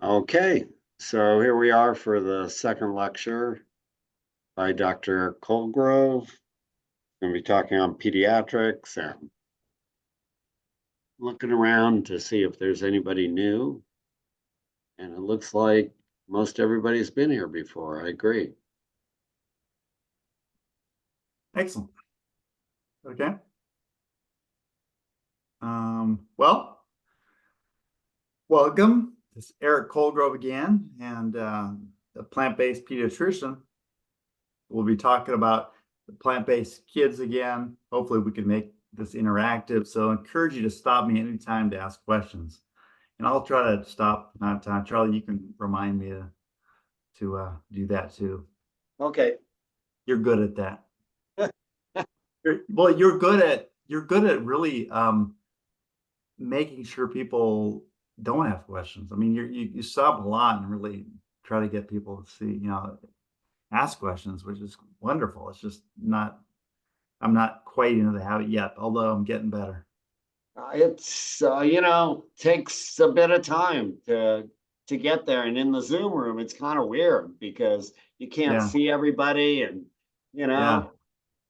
Okay, so here we are for the second lecture by Dr. Colgrove. Going to be talking on pediatrics and looking around to see if there's anybody new. And it looks like most everybody's been here before. I agree. Excellent. Okay. Well, welcome. It's Eric Colgrove again, and the plant-based pediatrician. We'll be talking about the plant-based kids again. Hopefully we can make this interactive. So I encourage you to stop me anytime to ask questions. And I'll try to stop time. Charlie, you can remind me to do that too. Okay. You're good at that. You're good at really making sure people don't have questions. I mean, you stop a lot and really try to get people to see, ask questions, which is wonderful. It's just I'm not quite into the habit yet, although I'm getting better. It's takes a bit of time to get there. And in the Zoom room, it's kind of weird because you can't see everybody and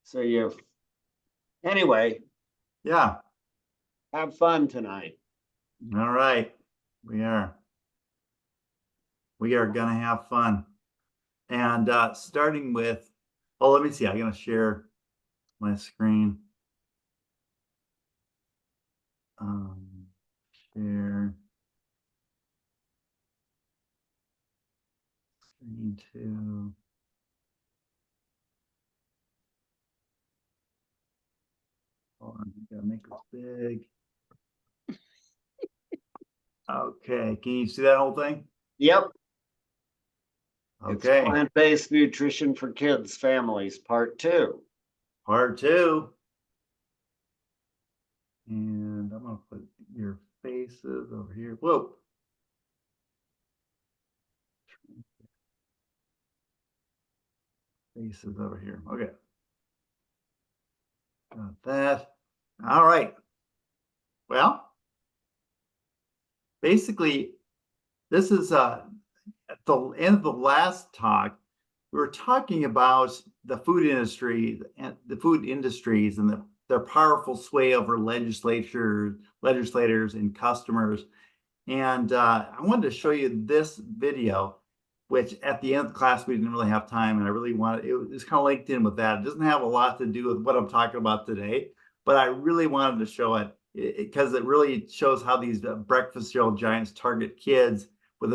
so anyway. Yeah. Have fun tonight. All right. We are gonna have fun. And starting with, let me see. I'm gonna share my screen. Share screen 2. Hold on, I gotta make this big. Okay, can you see that whole thing? Yep. Okay. It's plant-based nutrition for kids, families, part 2. Part 2. And I'm gonna put your faces over here. Whoa. Faces over here. Okay. Got that. All right. Well, basically, this is at the end of the last talk, we were talking about the food industry and the food industries and their powerful sway over legislators and customers. And I wanted to show you this video, which at the end of the class, we didn't really have time. And I really wanted, it's kind of linked in with that. It doesn't have a lot to do with what I'm talking about today, but I really wanted to show it because it really shows how these breakfast cereal giants target kids with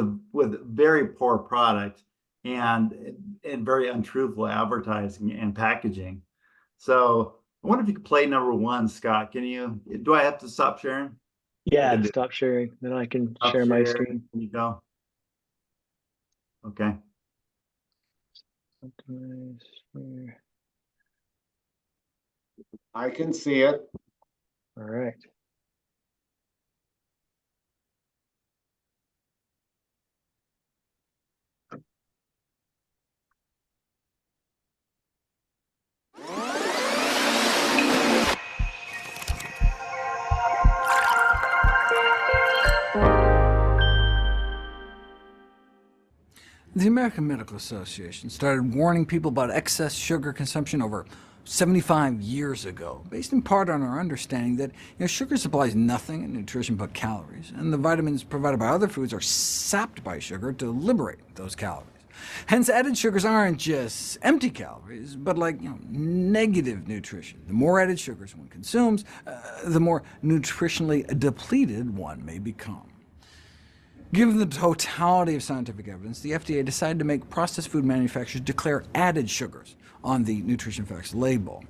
very poor product and very untruthful advertising and packaging. So I wonder if you could play number 1, Scott. Do I have to stop sharing? Yeah, stop sharing. Then I can share my screen. There you go. Okay. I can see it. All right. The American Medical Association started warning people about excess sugar consumption over 75 years ago, based in part on our understanding that sugar supplies nothing in nutrition but calories, and the vitamins provided by other foods are sapped by sugar to liberate those calories. Hence, added sugars aren't just empty calories, but like negative nutrition. The more added sugars one consumes, the more nutritionally depleted one may become. Given the totality of scientific evidence, the FDA decided to make processed food manufacturers declare added sugars on the nutrition facts label.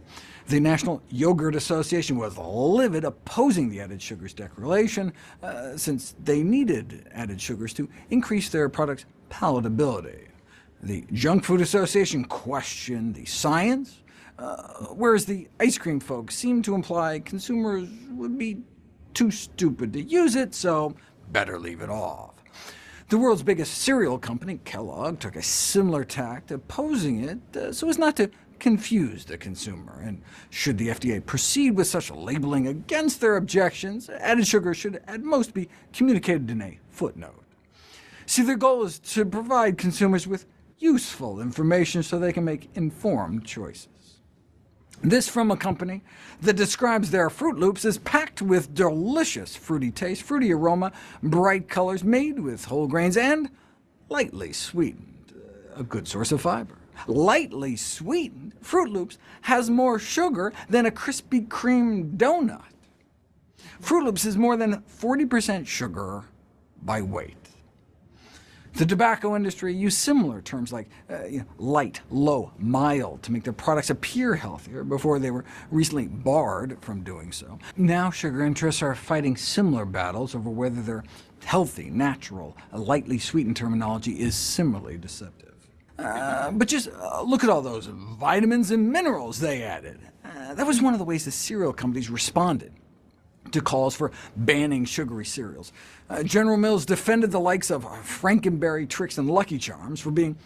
The National Yogurt Association was livid, opposing the added sugars declaration, since they needed added sugars to increase their product's palatability. The Junk Food Association questioned the science, whereas the ice cream folks seemed to imply consumers would be too stupid to use it, so better leave it off. The world's biggest cereal company, Kellogg, took a similar tack, opposing it so as not to confuse the consumer. And should the FDA proceed with such labeling against their objections, added sugar should at most be communicated in a footnote. See, their goal is to provide consumers with useful information so they can make informed choices. This from a company that describes their Fruit Loops as packed with delicious fruity taste, fruity aroma, bright colors, made with whole grains, and lightly sweetened, a good source of fiber. Lightly sweetened, Fruit Loops has more sugar than a Krispy Kreme donut. Fruit Loops is more than 40% sugar by weight. The tobacco industry used similar terms like light, low, mild to make their products appear healthier before they were recently barred from doing so. Now sugar interests are fighting similar battles over whether their healthy, natural, lightly sweetened terminology is similarly deceptive. But just look at all those vitamins and minerals they added. That was one of the ways the cereal companies responded to calls for banning sugary cereals. General Mills defended the likes of Frankenberry, Trix, and Lucky Charms for being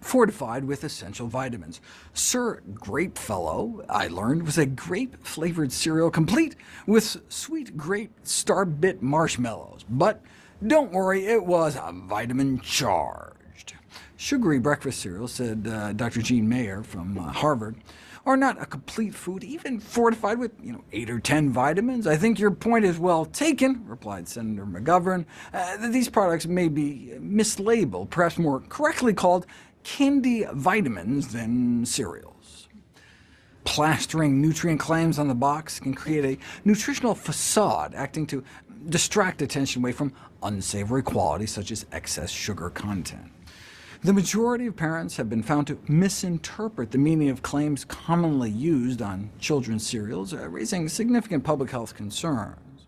fortified with essential vitamins. Sir Grapefellow, I learned, was a grape-flavored cereal complete with sweet grape star-bit marshmallows. But don't worry, it was vitamin-charged. Sugary breakfast cereals, said Dr. Gene Mayer from Harvard, are not a complete food, even fortified with 8 or 10 vitamins. I think your point is well taken, replied Senator McGovern, that these products may be mislabeled, perhaps more correctly called candy vitamins than cereals. Plastering nutrient claims on the box can create a nutritional facade, acting to distract attention away from unsavory qualities such as excess sugar content. The majority of parents have been found to misinterpret the meaning of claims commonly used on children's cereals, raising significant public health concerns.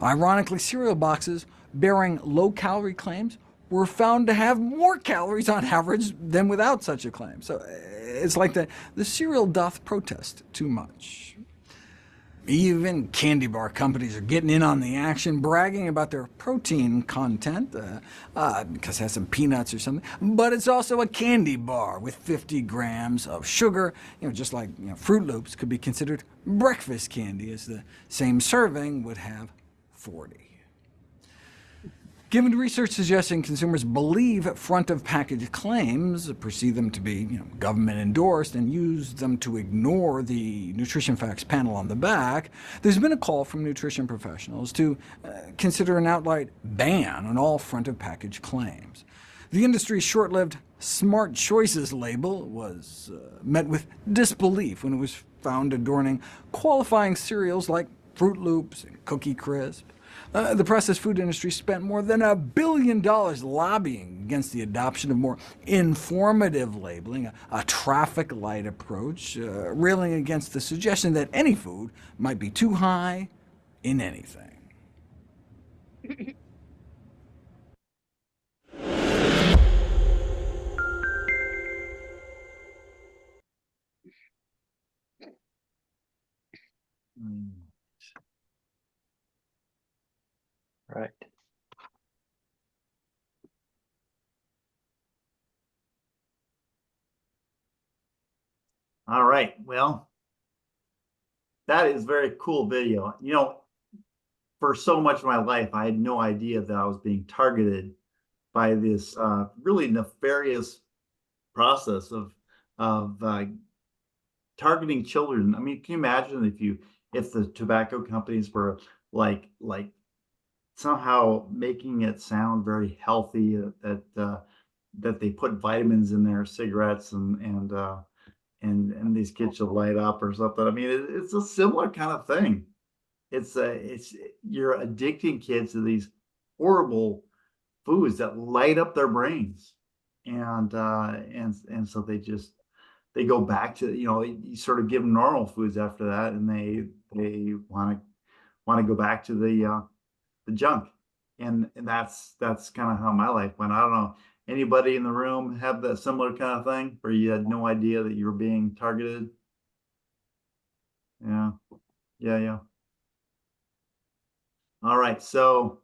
Ironically, cereal boxes bearing low-calorie claims were found to have more calories on average than without such a claim. So it's like the cereal doth protest too much. Even candy bar companies are getting in on the action, bragging about their protein content, because it has some peanuts or something. But it's also a candy bar with 50 grams of sugar, just like Fruit Loops could be considered breakfast candy, as the same serving would have 40. Given research suggesting consumers believe front-of-package claims, perceive them to be government-endorsed, and use them to ignore the nutrition facts panel on the back, there's been a call from nutrition professionals to consider an outright ban on all front-of-package claims. The industry's short-lived Smart Choices label was met with disbelief when it was found adorning qualifying cereals like Fruit Loops and Cookie Crisp. The processed food industry spent more than $1 billion lobbying against the adoption of more informative labeling, a traffic light approach, railing against the suggestion that any food might be too high in anything. Right. All right, well, that is a very cool video. For so much of my life, I had no idea that I was being targeted by this really nefarious process of targeting children. I mean, can you imagine if the tobacco companies were like somehow making it sound very healthy, that they put vitamins in their cigarettes and these kids should light up or something. I mean, it's a similar kind of thing. It's you're addicting kids to these horrible foods that light up their brains, and so they go back to, you sort of give them normal foods after that, and they want to go back to the junk, and that's kind of how my life went. I don't know, anybody in the room have that similar kind of thing where you had no idea that you were being targeted? Yeah. All right, so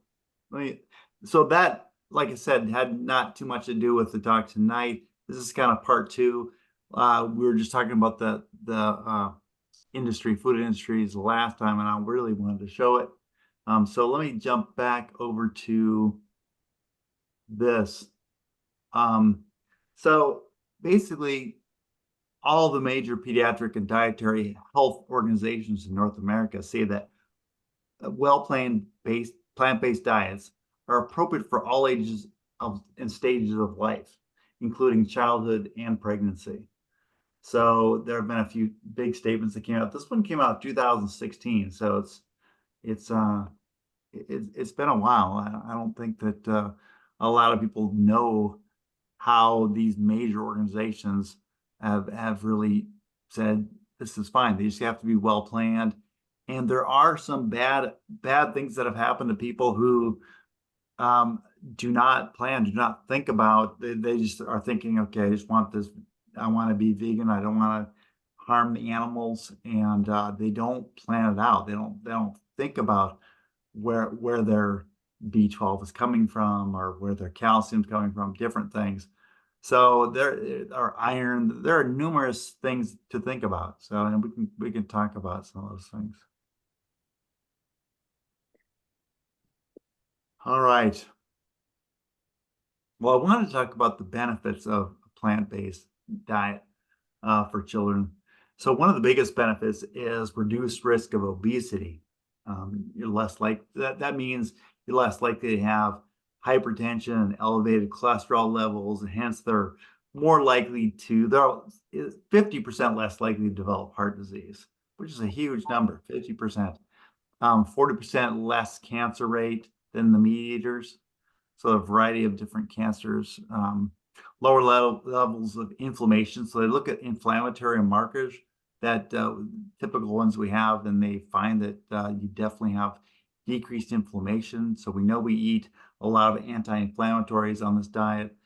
that, like I said, had not too much to do with the talk tonight. This is kind of part two. We were just talking about the food industries last time, and I really wanted to show it. So let me jump back over to this. So basically, all the major pediatric and dietary health organizations in North America say that plant-based diets are appropriate for all ages and stages of life, including childhood and pregnancy. So there have been a few big statements that came out. This one came out in 2016, so it's been a while. I don't think that a lot of people know how these major organizations have really said this is fine. They just have to be well planned. And there are some bad things that have happened to people who do not plan, do not think about. They just are thinking, okay, I just want this. I want to be vegan. I don't want to harm the animals, and they don't plan it out. They don't think about where their B12 is coming from or where their calcium is coming from, different things. So there are iron. There are numerous things to think about. So, and we can talk about some of those things. All right. Well, I wanted to talk about the benefits of a plant-based diet for children. So one of the biggest benefits is reduced risk of obesity. You're less that means you're less likely to have hypertension and elevated cholesterol levels, and hence they're 50% less likely to develop heart disease, which is a huge number, 50%. 40% less cancer rate than the meat eaters. So a variety of different cancers, lower levels of inflammation. So they look at inflammatory markers that typical ones we have, and they find that you definitely have decreased inflammation. So we know we eat a lot of anti-inflammatories on this diet.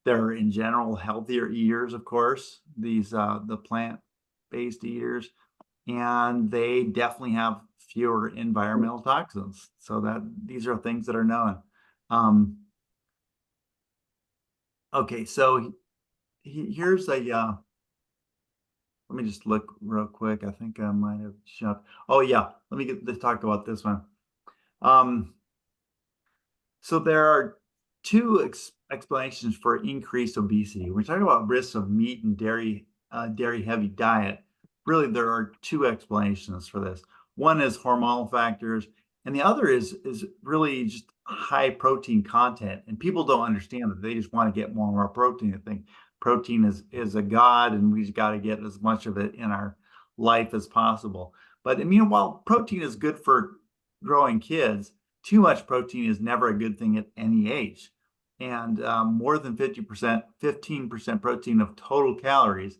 They're in general healthier eaters, of course, these the plant-based eaters, and they definitely have fewer environmental toxins. So that these are things that are known. Okay, so here's a let me just look real quick. I think I might have shut. Oh yeah, let's talk about this one. So there are two explanations for increased obesity. When we talk about risks of meat and dairy heavy diet, really there are two explanations for this. One is hormonal factors, and the other is really just high protein content. And people don't understand that. They just want to get more and more protein. I think protein is a god, and we just got to get as much of it in our life as possible. But I mean, while protein is good for growing kids, too much protein is never a good thing at any age. And more than 15% protein of total calories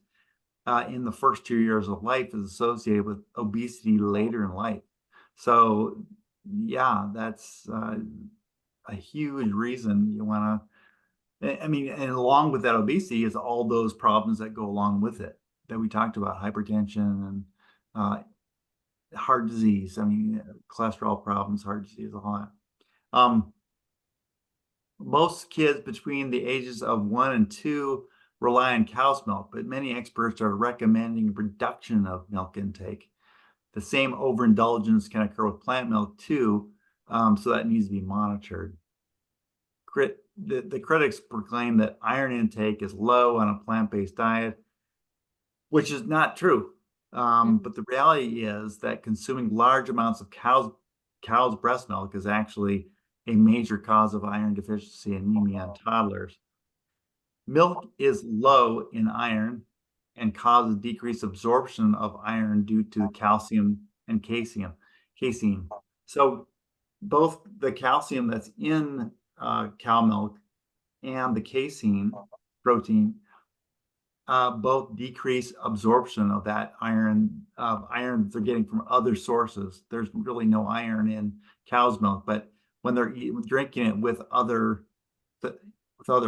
in the first 2 years of life is associated with obesity later in life. So yeah, that's a huge reason you want to, I mean, and along with that obesity is all those problems that go along with it that we talked about, hypertension and heart disease. I mean, cholesterol problems, heart disease, a lot. Most kids between the ages of 1 and 2 rely on cow's milk, but many experts are recommending reduction of milk intake. The same overindulgence can occur with plant milk too, so that needs to be monitored. The critics proclaim that iron intake is low on a plant-based diet, which is not true. But the reality is that consuming large amounts of cow's breast milk is actually a major cause of iron deficiency anemia in toddlers. Milk is low in iron and causes decreased absorption of iron due to calcium and casein. So both the calcium that's in cow milk and the casein protein both decrease absorption of that iron that they're getting from other sources. There's really no iron in cow's milk, but when they're drinking it with other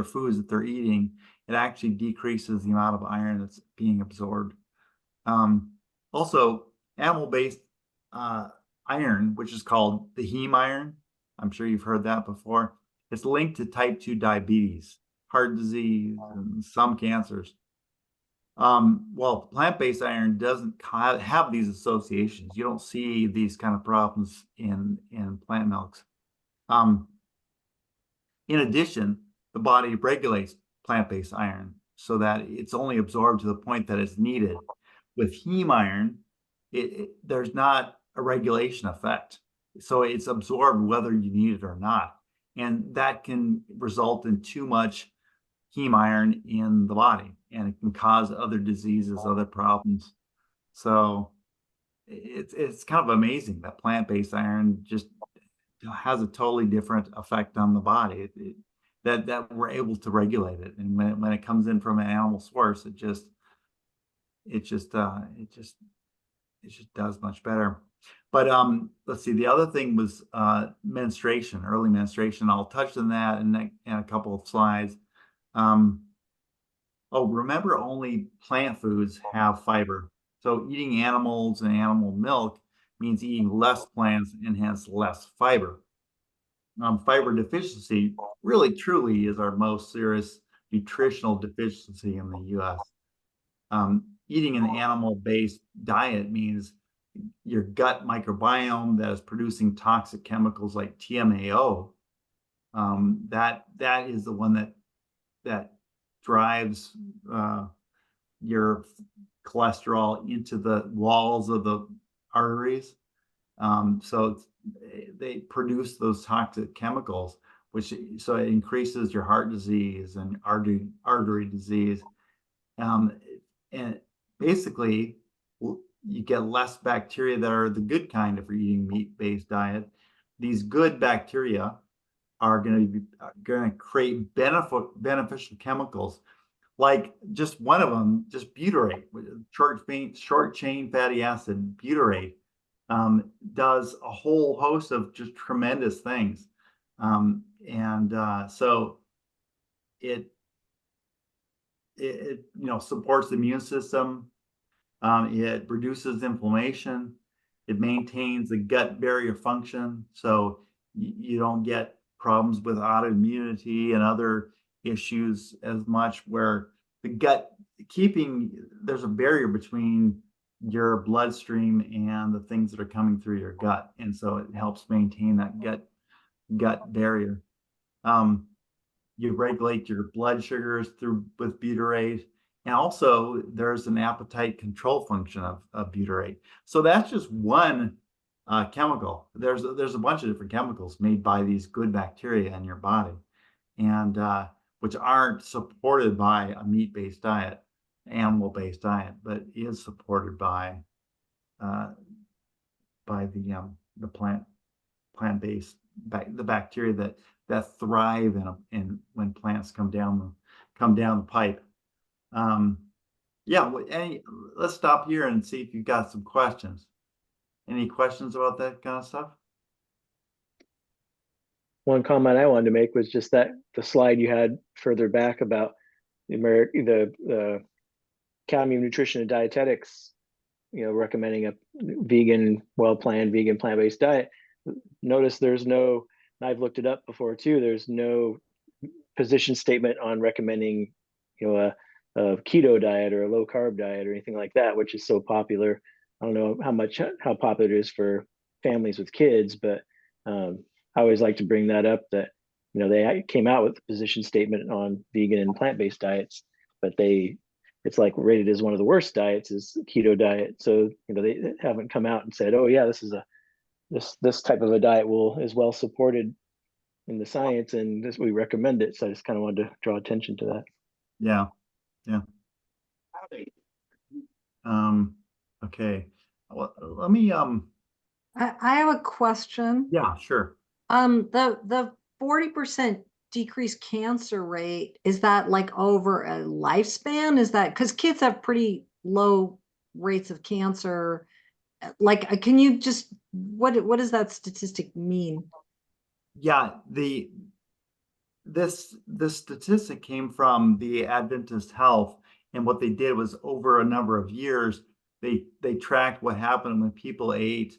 foods that they're eating, it actually decreases the amount of iron that's being absorbed. Also, animal-based iron, which is called the heme iron, I'm sure you've heard that before. It's linked to type 2 diabetes, heart disease, and some cancers. Well, plant-based iron doesn't have these associations. You don't see these kind of problems in plant milks. In addition, the body regulates plant-based iron so that it's only absorbed to the point that it's needed. With heme iron, there's not a regulation effect. So it's absorbed whether you need it or not. And that can result in too much heme iron in the body, and it can cause other diseases, other problems. So it's kind of amazing that plant-based iron just has a totally different effect on the body. That we're able to regulate it, and when it comes in from an animal source, it just does much better. But let's see. The other thing was menstruation, early menstruation. I'll touch on that in a couple of slides. Oh, remember, only plant foods have fiber. So eating animals and animal milk means eating less plants and hence less fiber. Fiber deficiency really truly is our most serious nutritional deficiency in the US. Eating an animal-based diet means your gut microbiome that is producing toxic chemicals like TMAO, that is the one that drives your cholesterol into the walls of the arteries. So they produce those toxic chemicals, so it increases your heart disease and artery disease. And basically, you get less bacteria that are the good kind if you're eating meat-based diet. These good bacteria are going to create beneficial chemicals, like just one of them, just butyrate, short chain fatty acid, butyrate, does a whole host of just tremendous things. So it supports the immune system. It reduces inflammation. It maintains the gut barrier function, so you don't get problems with autoimmunity and other issues as much, where the gut there's a barrier between your bloodstream and the things that are coming through your gut, and so it helps maintain that gut barrier. You regulate your blood sugars with butyrate, and also there's an appetite control function of butyrate. So that's just one chemical. There's a bunch of different chemicals made by these good bacteria in your body, and which aren't supported by a meat-based diet, animal-based diet, but is supported by the plant-based the bacteria that thrive in when plants come down the pipe. Let's stop here and see if you've got some questions. Any questions about that kind of stuff? One comment I wanted to make was just that the slide you had further back about the Academy of Nutrition and Dietetics, recommending a vegan, well-planned, vegan plant-based diet. Notice there's no, I've looked it up before too, there's no position statement on recommending, a keto diet or a low carb diet or anything like that, which is so popular. I don't know how popular it is for families with kids, but I always like to bring that up, that they came out with a position statement on vegan and plant-based diets, but it's like rated as one of the worst diets is keto diet. So they haven't come out and said, oh yeah, this type of a diet is well supported in the science, and we recommend it. So I just kind of wanted to draw attention to that. Yeah. Okay. Well, let me I have a question. Yeah, sure. The 40% decreased cancer rate, is that like over a lifespan? Is that because kids have pretty low rates of cancer? Like, can you just what does that statistic mean? Yeah, this statistic came from the Adventist Health, and what they did was, over a number of years, they tracked what happened when people ate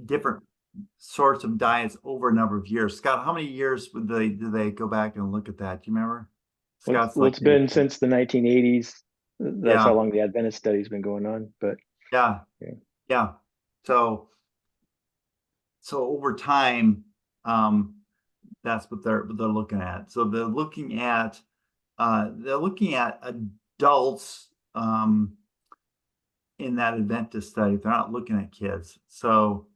different sorts of diets over a number of years. Scott, how many years did they go back and look at that? Do you remember? Scott's well, it's been since the 1980s. That's how long the Adventist study's been going on. But yeah. So over time, that's what they're looking at. So they're looking at adults in that Adventist study. They're not looking at kids. So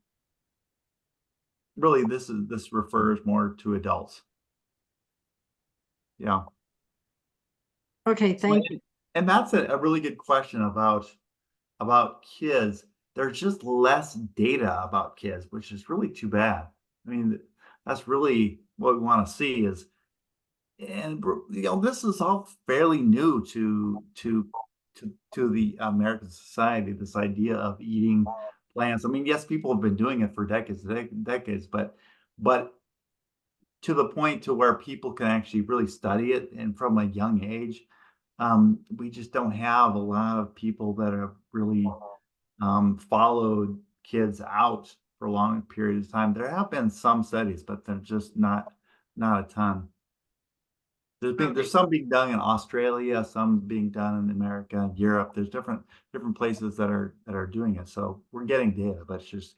really, this refers more to adults. Yeah. Okay, thank you. And that's a really good question about kids. There's just less data about kids, which is really too bad. I mean, that's really what we want to see is, and this is all fairly new to the American society. This idea of eating plants. I mean, yes, people have been doing it for decades, but to the point to where people can actually really study it, and from a young age, we just don't have a lot of people that have really followed kids out for a long period of time. There have been some studies, but they're just not a ton. There's some being done in Australia, some being done in America, Europe. There's different places that are doing it. So we're getting data, but it's just,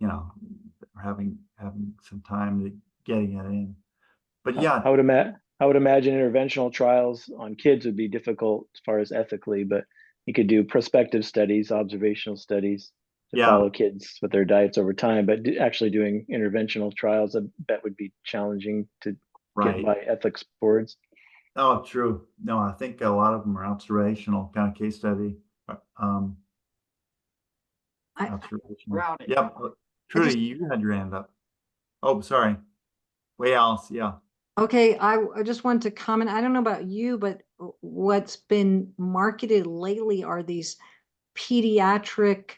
we're having some time to getting it in. But yeah, I would imagine interventional trials on kids would be difficult as far as ethically, but you could do prospective studies, observational studies to follow kids with their diets over time. But actually doing interventional trials, I bet would be challenging to get by ethics boards. Oh, true. No, I think a lot of them are observational kind of case study. Observational. Yep. Trudy, you had your hand up. Oh, sorry. Way else. Yeah. Okay, I just wanted to comment. I don't know about you, but what's been marketed lately are these pediatric,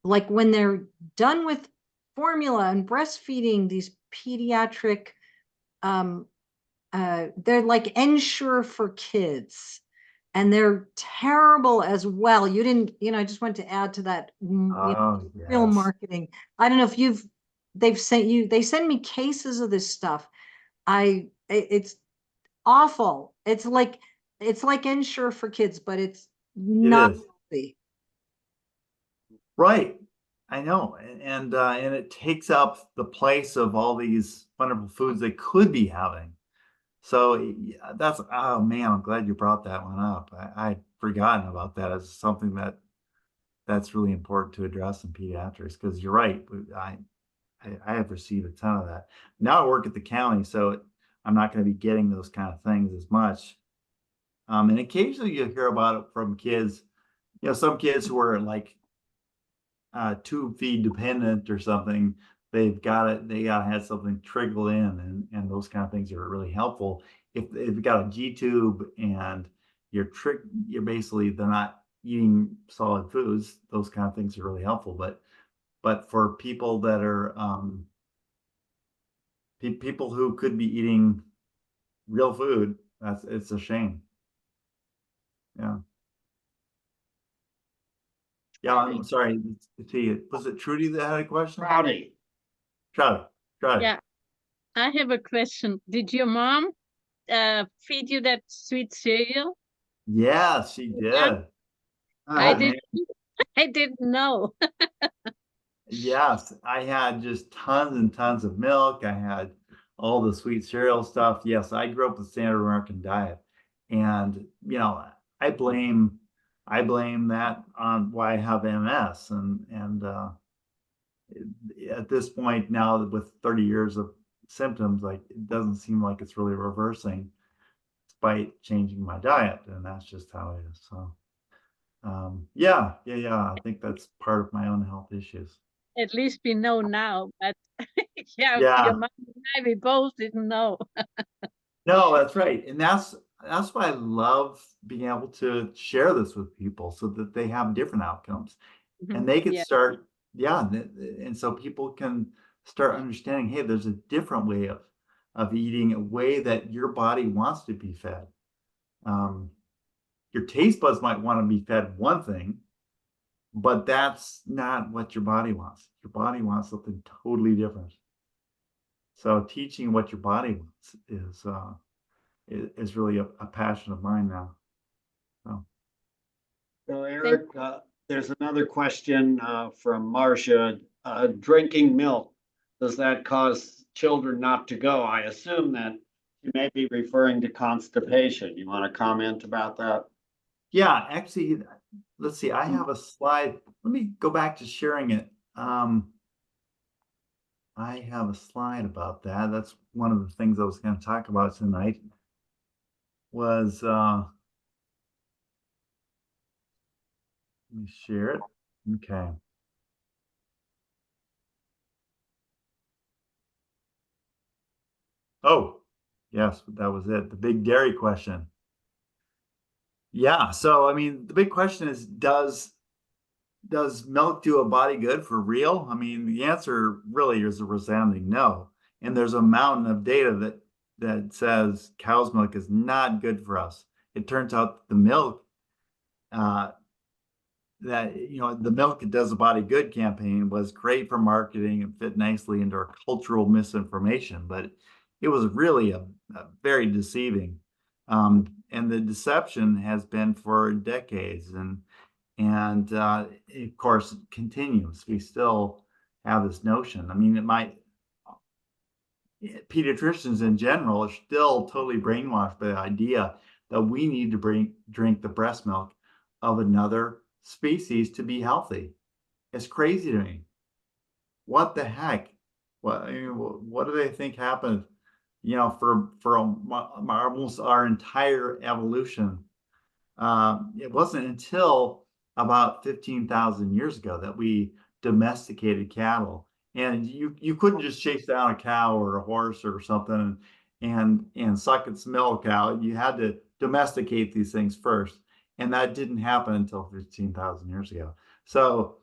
like when they're done with formula and breastfeeding, these pediatric, they're like Ensure for kids, and they're terrible as well. You didn't, I just want to add to that, real marketing. I don't know if they send me cases of this stuff. It's awful. It's like Ensure for kids, but it's not healthy. Right. I know. And it takes up the place of all these wonderful foods they could be having. So that's, oh man, I'm glad you brought that one up. I'd forgotten about that as something that's really important to address in pediatrics, because you're right. I have received a ton of that. Now I work at the county, so I'm not going to be getting those kind of things as much. And occasionally you hear about it from kids, some kids who are like tube feed dependent or something. They gotta have something trickle in, and those kind of things are really helpful. If you've got a G tube and you're basically, they're not eating solid foods, those kind of things are really helpful. But for people that are people who could be eating real food, it's a shame. Yeah. Yeah, I'm sorry. Was it Trudy that had a question? Trouty. Yeah, I have a question. Did your mom feed you that sweet cereal? Yeah, she did. Yeah. I didn't know. Yes, I had just tons and tons of milk. I had all the sweet cereal stuff. Yes, I grew up with standard American diet, and I blame that on why I have MS, and at this point now, with 30 years of symptoms, like, it doesn't seem like it's really reversing despite changing my diet, and that's just how it is. So yeah, I think that's part of my own health issues. At least we know now, but Yeah. your mom and I, we both didn't know. No, that's right. And that's why I love being able to share this with people, so that they have different outcomes. And they could start, and so people can start understanding, hey, there's a different way of eating, a way that your body wants to be fed. Your taste buds might want to be fed one thing, but that's not what your body wants. Your body wants something totally different. So teaching what your body wants is really a passion of mine now. So Eric, there's another question from Marcia. Drinking milk, does that cause children not to go. I assume that you may be referring to constipation. You want to comment about that? Yeah, actually, let's see. I have a slide. Let me go back to sharing it. I have a slide about that. That's one of the things I was going to talk about tonight. Was let me share it. Okay. Oh, yes, that was it. The big dairy question. Yeah, so I mean, the big question is, does milk do a body good for real? I mean, the answer really is a resounding no. And there's a mountain of data that says cow's milk is not good for us. It turns out the milk that, you know, the Milk It Does a Body Good campaign was great for marketing and fit nicely into our cultural misinformation, but it was really a very deceiving. And the deception has been for decades, and of course it continues. We still have this notion. I mean, pediatricians in general are still totally brainwashed by the idea that we need to drink the breast milk of another species to be healthy. It's crazy to me. What the heck? What, I mean, what do they think happened? You know, for almost our entire evolution. It wasn't until about 15,000 years ago that we domesticated cattle, and you couldn't just chase down a cow or a horse or something and suck its milk out. You had to domesticate these things first, and that didn't happen until 15,000 years ago. So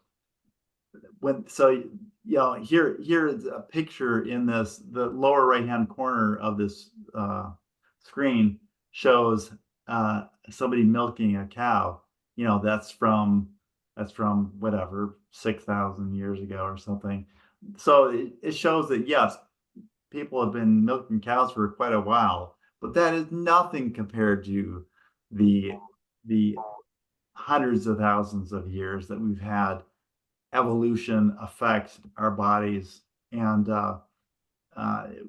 you know, here's a picture in the lower right hand corner of this screen shows somebody milking a cow. You know, that's from whatever 6,000 years ago or something. So it shows that yes, people have been milking cows for quite a while, but that is nothing compared to the hundreds of thousands of years that we've had evolution affect our bodies. And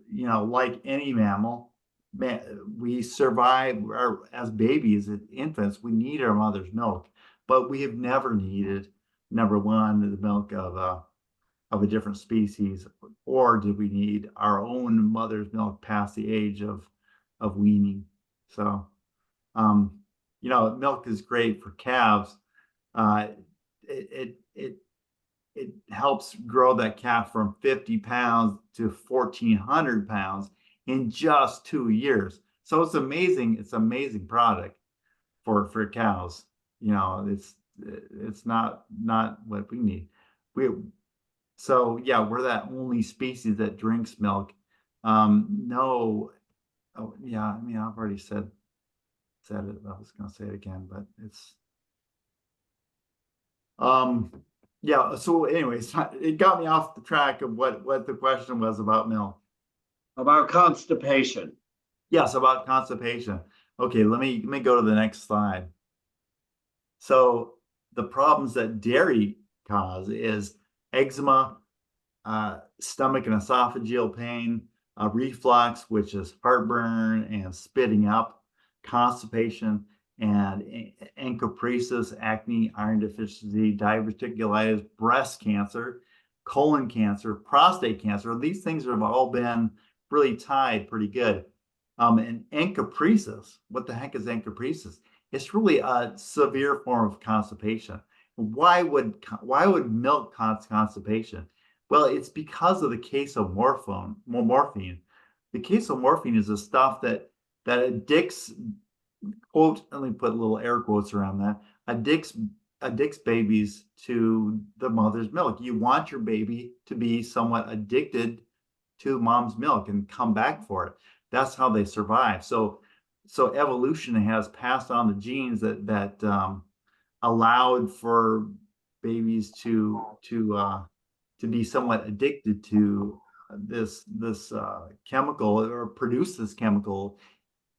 you know, like any mammal, we survive as babies, as infants. We need our mother's milk, but we have never needed, number one, the milk of a different species, or did we need our own mother's milk past the age of weaning. So you know, milk is great for calves. It helps grow that calf from 50 pounds to 1,400 pounds in just 2 years. So it's amazing. It's an amazing product for cows. You know, it's not what we need. So yeah, we're that only species that drinks milk. No, oh yeah, I mean, I've already said it. I was going to say it again, but it's yeah. So anyways, it got me off the track of what the question was about milk. About constipation. Yes, about constipation. Okay, let me go to the next slide. So the problems that dairy cause is eczema, stomach and esophageal pain, reflux, which is heartburn and spitting up, constipation, and encopresis, acne, iron deficiency, diverticulitis, breast cancer, colon cancer, prostate cancer. These things have all been really tied pretty good. And encopresis, what the heck is encopresis? It's really a severe form of constipation. Why would milk cause constipation? Well, it's because of the morphine. The casomorphine is the stuff that addicts, quote, let me put little air quotes around that, addicts babies to the mother's milk. You want your baby to be somewhat addicted to mom's milk and come back for it. That's how they survive. So evolution has passed on the genes that allowed for babies to be somewhat addicted to this chemical, or produce this chemical.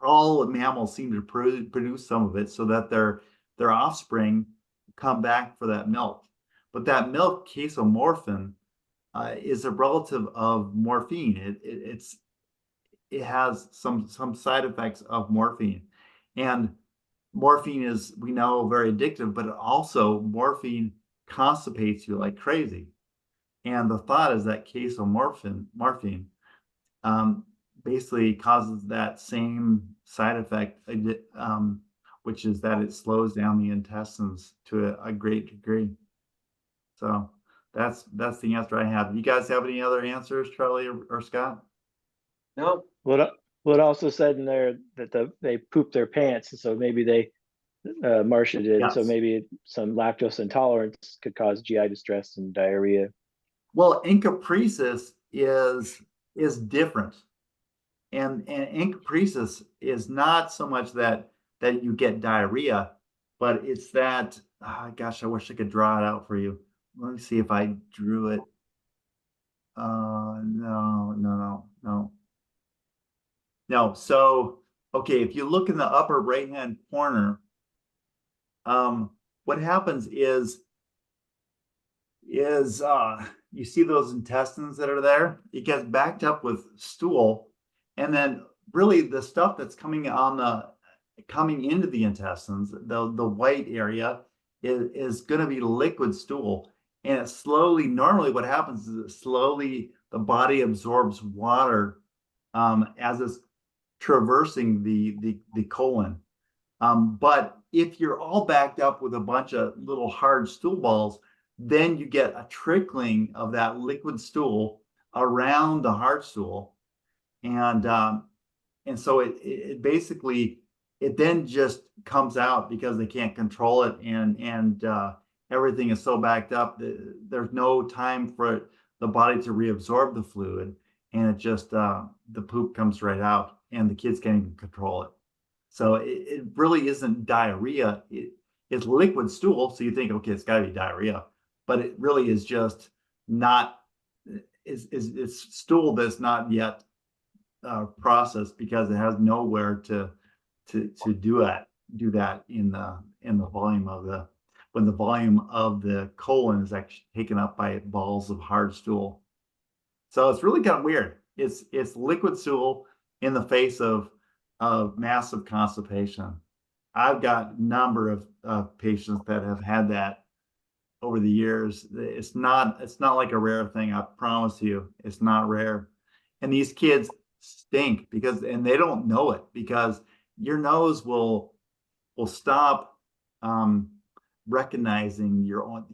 All mammals seem to produce some of it so that their offspring come back for that milk. But that milk, casomorphin, is a relative of morphine. It has some side effects of morphine, and morphine is, we know, very addictive, but also morphine constipates you like crazy. And the thought is that morphine basically causes that same side effect, which is that it slows down the intestines to a great degree. So that's the answer I have. You guys have any other answers, Charlie or Scott? No. Well, it also said in there that they poop their pants, so maybe they Marcia did. Yes. So maybe some lactose intolerance could cause GI distress and diarrhea. Well, encopresis is different, and encopresis is not so much that you get diarrhea, but it's that, gosh, I wish I could draw it out for you. Let me see if I drew it. No. So, okay, if you look in the upper right-hand corner, what happens is you see those intestines that are there? It gets backed up with stool, and then really the stuff that's coming into the intestines, the white area is going to be liquid stool, and it slowly, normally what happens is the body absorbs water as it's traversing the colon. But if you're all backed up with a bunch of little hard stool balls, then you get a trickling of that liquid stool around the hard stool, and so it basically, it then just comes out because they can't control it, and everything is so backed up that there's no time for the body to reabsorb the fluid, and it just the poop comes right out, and the kids can't even control it. So it really isn't diarrhea. It's liquid stool, so you think, okay, it's got to be diarrhea, but it really is just not. It's stool that's not yet processed because it has nowhere to do that in the volume of when the volume of the colon is actually taken up by balls of hard stool. So it's really kind of weird. It's liquid stool in the face of massive constipation. I've got a number of patients that have had that over the years. It's not like a rare thing. I promise you, it's not rare. And these kids stink and they don't know it, because your nose will stop recognizing your own,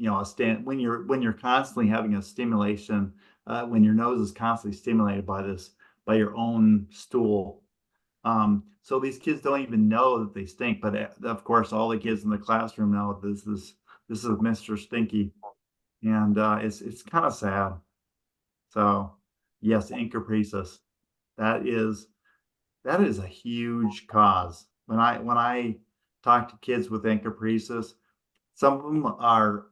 when you're constantly having a stimulation, when your nose is constantly stimulated by your own stool. So these kids don't even know that they stink, but of course all the kids in the classroom know this is Mr. Stinky, and it's kind of sad. So yes, encopresis, that is a huge cause. When I talk to kids with encopresis, some of them are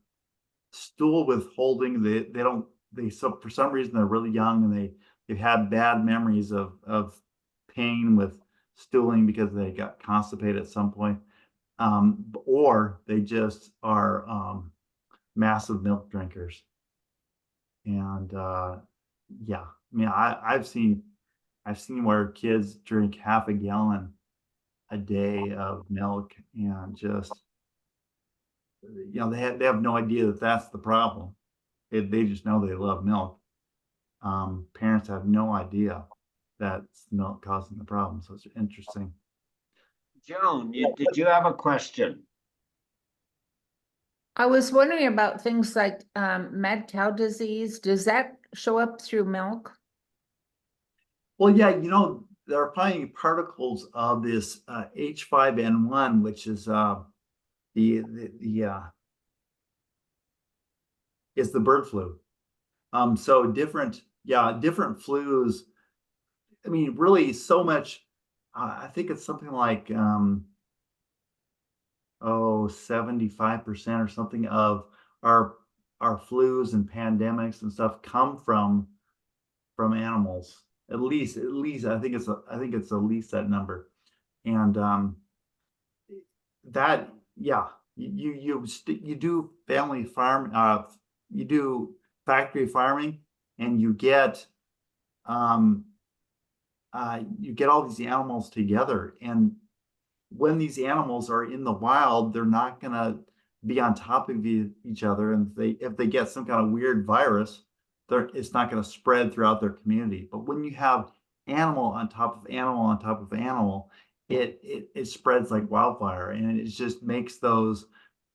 stool withholding. So for some reason they're really young, and they've had bad memories of pain with stooling because they got constipated at some point, or they just are massive milk drinkers. And yeah, I mean, I've seen where kids drink half a gallon a day of milk, and just, they have no idea that that's the problem. They just know they love milk. Parents have no idea that's milk causing the problem. So it's interesting. Joan, did you have a question? I was wondering about things like mad cow disease. Does that show up through milk? Well, yeah, they're finding particles of this H5N1, which is is the bird flu. So different flus. I mean, really, so much. I think it's something like 75% or something of our flus and pandemics and stuff come from animals. At least I think it's at least that number. And that, yeah, you do family farm, you do factory farming, and you get all these animals together. And when these animals are in the wild, they're not gonna be on top of each other. And if they get some kind of weird virus, it's not going to spread throughout their community. But when you have animal on top of animal on top of animal, it spreads like wildfire, and it just makes those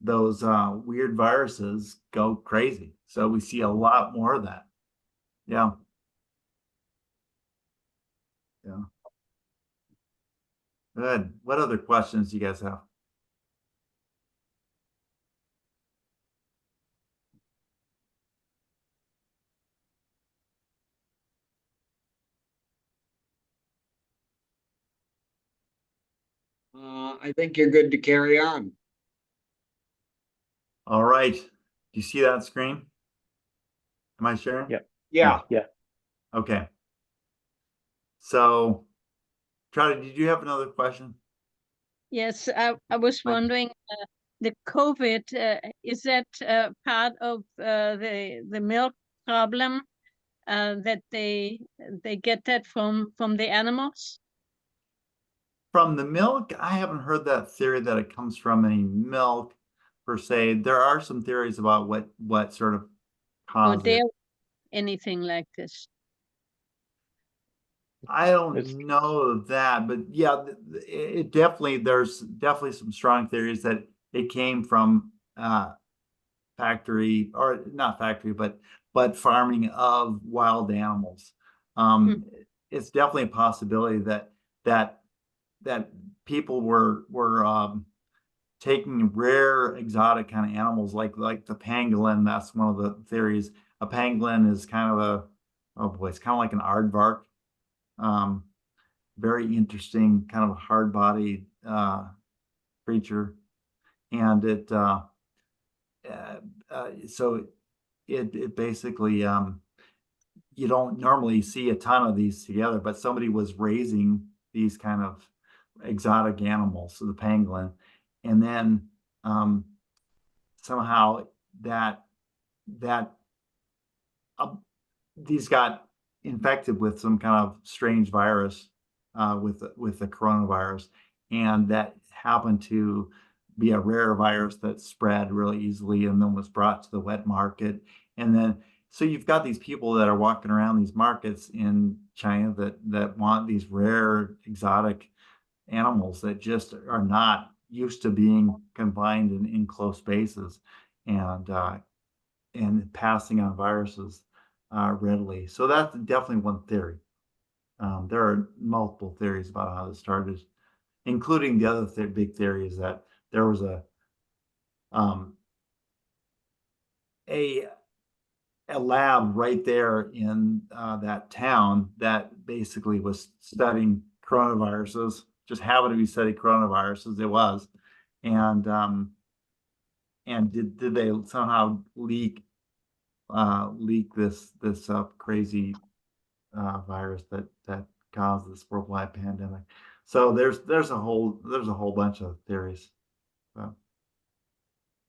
weird viruses go crazy. So we see a lot more of that. Yeah. Yeah. Good. What other questions do you guys have? I think you're good to carry on. All right. Do you see that screen? Am I sharing? Yep. Yeah. Yeah. Okay. So, Charlie, did you have another question? Yes, I was wondering, the COVID, is that part of the milk problem, that they get that from the animals? From the milk, I haven't heard that theory that it comes from any milk per se. There are some theories about what sort of Or caused it. anything like this? I don't know that, but yeah, it definitely, there's definitely some strong theories that it came from factory, or not factory, but farming of wild animals. It's definitely a possibility that people were taking rare exotic kind of animals like the pangolin. That's one of the theories. A pangolin is kind of it's kind of like an aardvark. Very interesting, kind of a hard-bodied creature, and so it basically you don't normally see a ton of these together, but somebody was raising these kind of exotic animals, so the pangolin, and then somehow that these got infected with some kind of strange virus with the coronavirus, and that happened to be a rare virus that spread really easily and then was brought to the wet market. And then so you've got these people that are walking around these markets in China that want these rare exotic animals that just are not used to being confined in close spaces, and passing on viruses readily. So that's definitely one theory. There are multiple theories about how this started, including the other big theory is that there was a lab right there in that town that basically was studying coronaviruses, just happened to be studying coronaviruses. It was, and did they somehow leak this crazy virus that caused this worldwide pandemic? So there's a whole bunch of theories,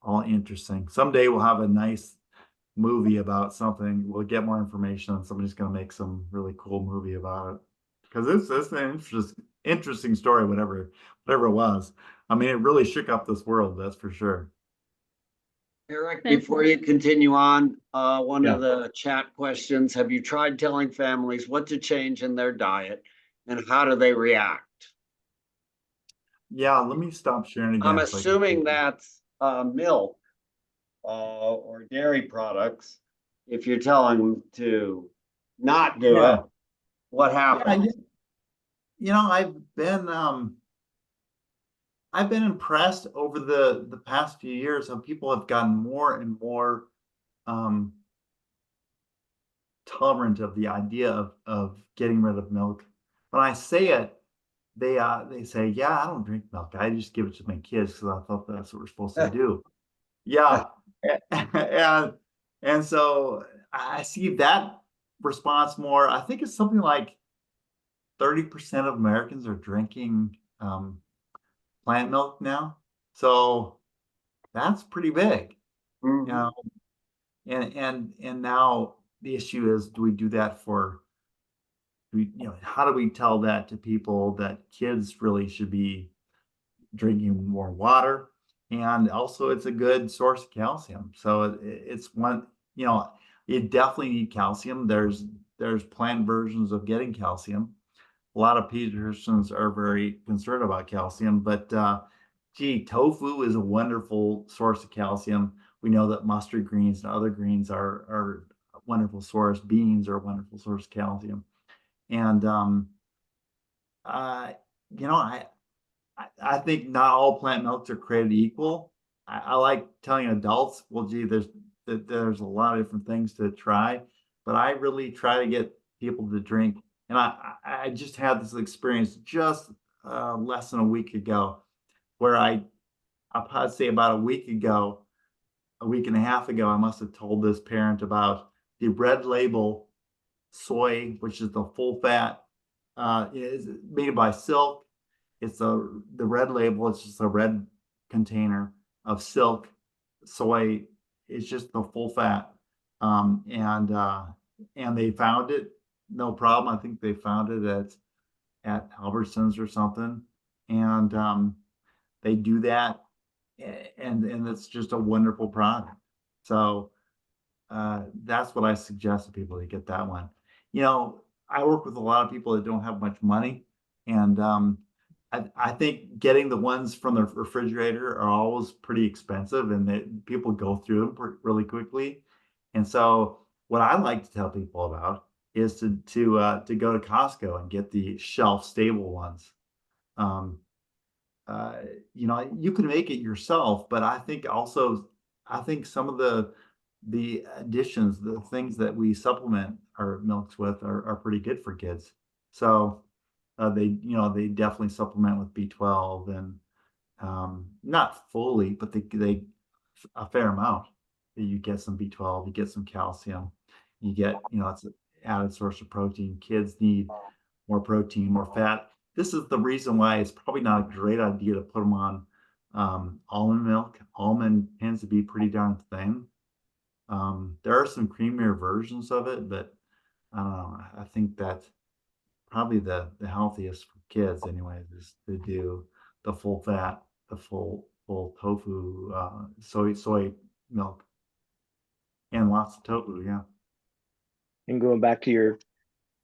all interesting. Someday we'll have a nice movie about something. We'll get more information, and somebody's going to make some really cool movie about it, because it's an interesting story, whatever it was. I mean, it really shook up this world, that's for sure. Eric, before you continue on, one of the chat questions: have you tried telling families what to change in their diet, and how do they react? Yeah, let me stop sharing again. I'm assuming that's milk or dairy products. If you're telling them to not do it, what happens? I've been impressed over the past few years how people have gotten more and more tolerant of the idea of getting rid of milk. When I say it, they say, yeah, I don't drink milk. I just give it to my kids because I thought that's what we're supposed to do. Yeah. and so I see that response more. I think it's something like 30% of Americans are drinking plant milk now. So that's pretty big. You know, and now the issue is, do we do that how do we tell that to people that kids really should be drinking more water? And also it's a good source of calcium. So it's one, you definitely need calcium. There's plant versions of getting calcium. A lot of pediatricians are very concerned about calcium, but tofu is a wonderful source of calcium. We know that mustard greens and other greens are a wonderful source. Beans are a wonderful source of calcium. And uh, you know, I think not all plant milks are created equal. I like telling adults, well, gee, there's a lot of different things to try, but I really try to get people to drink. And I just had this experience just less than a week ago, where I'll probably say about a week and a half ago, I must have told this parent about the red label soy, which is the full fat, is made by Silk. It's the red label. It's just a red container of Silk soy. It's just the full fat, and they found it no problem. I think they found it at Albertsons or something, and they do that, and it's just a wonderful product. So that's what I suggest to people to get that one. I work with a lot of people that don't have much money, and I think getting the ones from the refrigerator are always pretty expensive, and people go through them really quickly. And so, what I like to tell people about is to go to Costco and get the shelf stable ones. Um, you can make it yourself, but I think some of the additions, the things that we supplement our milks with are pretty good for kids. So they definitely supplement with B12 and not fully, but they a fair amount. You get some B12, you get some calcium, you get, it's an added source of protein. Kids need more protein, more fat. This is the reason why it's probably not a great idea to put them on almond milk. Almond tends to be pretty darn thin. There are some creamier versions of it, but I don't know. I think that's probably the healthiest for kids anyways, is to do the full fat, the full tofu, soy milk, and lots of tofu. Yeah. And going back to your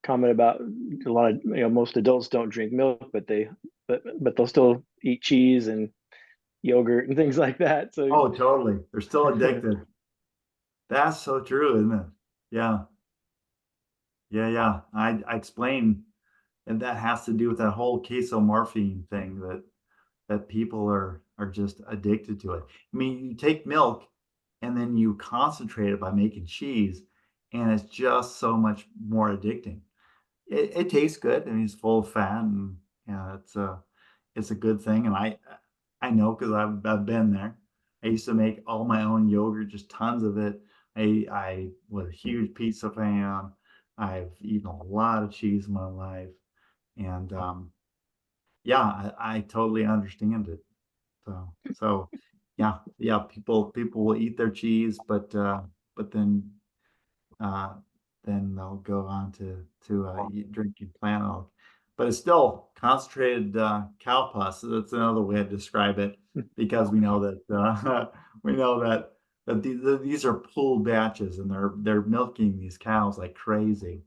comment about a lot of, most adults don't drink milk, but they'll still eat cheese and yogurt and things like that. So Oh, totally. They're still addicted. That's so true, isn't it? Yeah. Yeah. I explain, and that has to do with that whole morphine thing that people are just addicted to it. I mean, you take milk and then you concentrate it by making cheese, and it's just so much more addicting. It tastes good, and it's full of fat, and yeah, it's a good thing. And I know, because I've been there. I used to make all my own yogurt, just tons of it. I was a huge pizza fan. I've eaten a lot of cheese in my life, and yeah, I totally understand it. So yeah, people will eat their cheese, but then uh, they'll go on to drinking plant milk. But it's still concentrated cow pus. So that's another way to describe it, because we know that these are pooled batches, and they're milking these cows like crazy,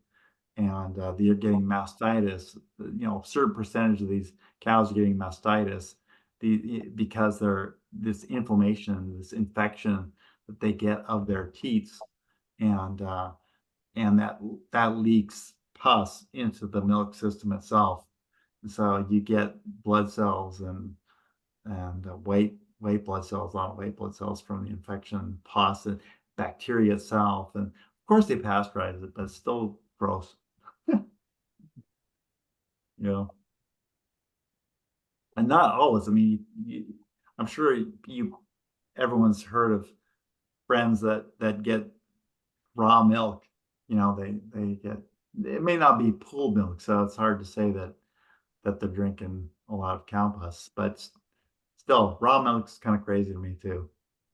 and they're getting mastitis. A certain percentage of these cows are getting mastitis because they're this inflammation, this infection that they get of their teats, and that leaks pus into the milk system itself. And so you get blood cells and white blood cells, a lot of white blood cells from the infection, pus, and bacteria itself, and of course they pasteurize it, but it's still gross. And not always. I mean, I'm sure everyone's heard of friends that get raw milk. They get, it may not be pooled milk, so it's hard to say that they're drinking a lot of cow pus, but still, raw milk's kind of crazy to me too.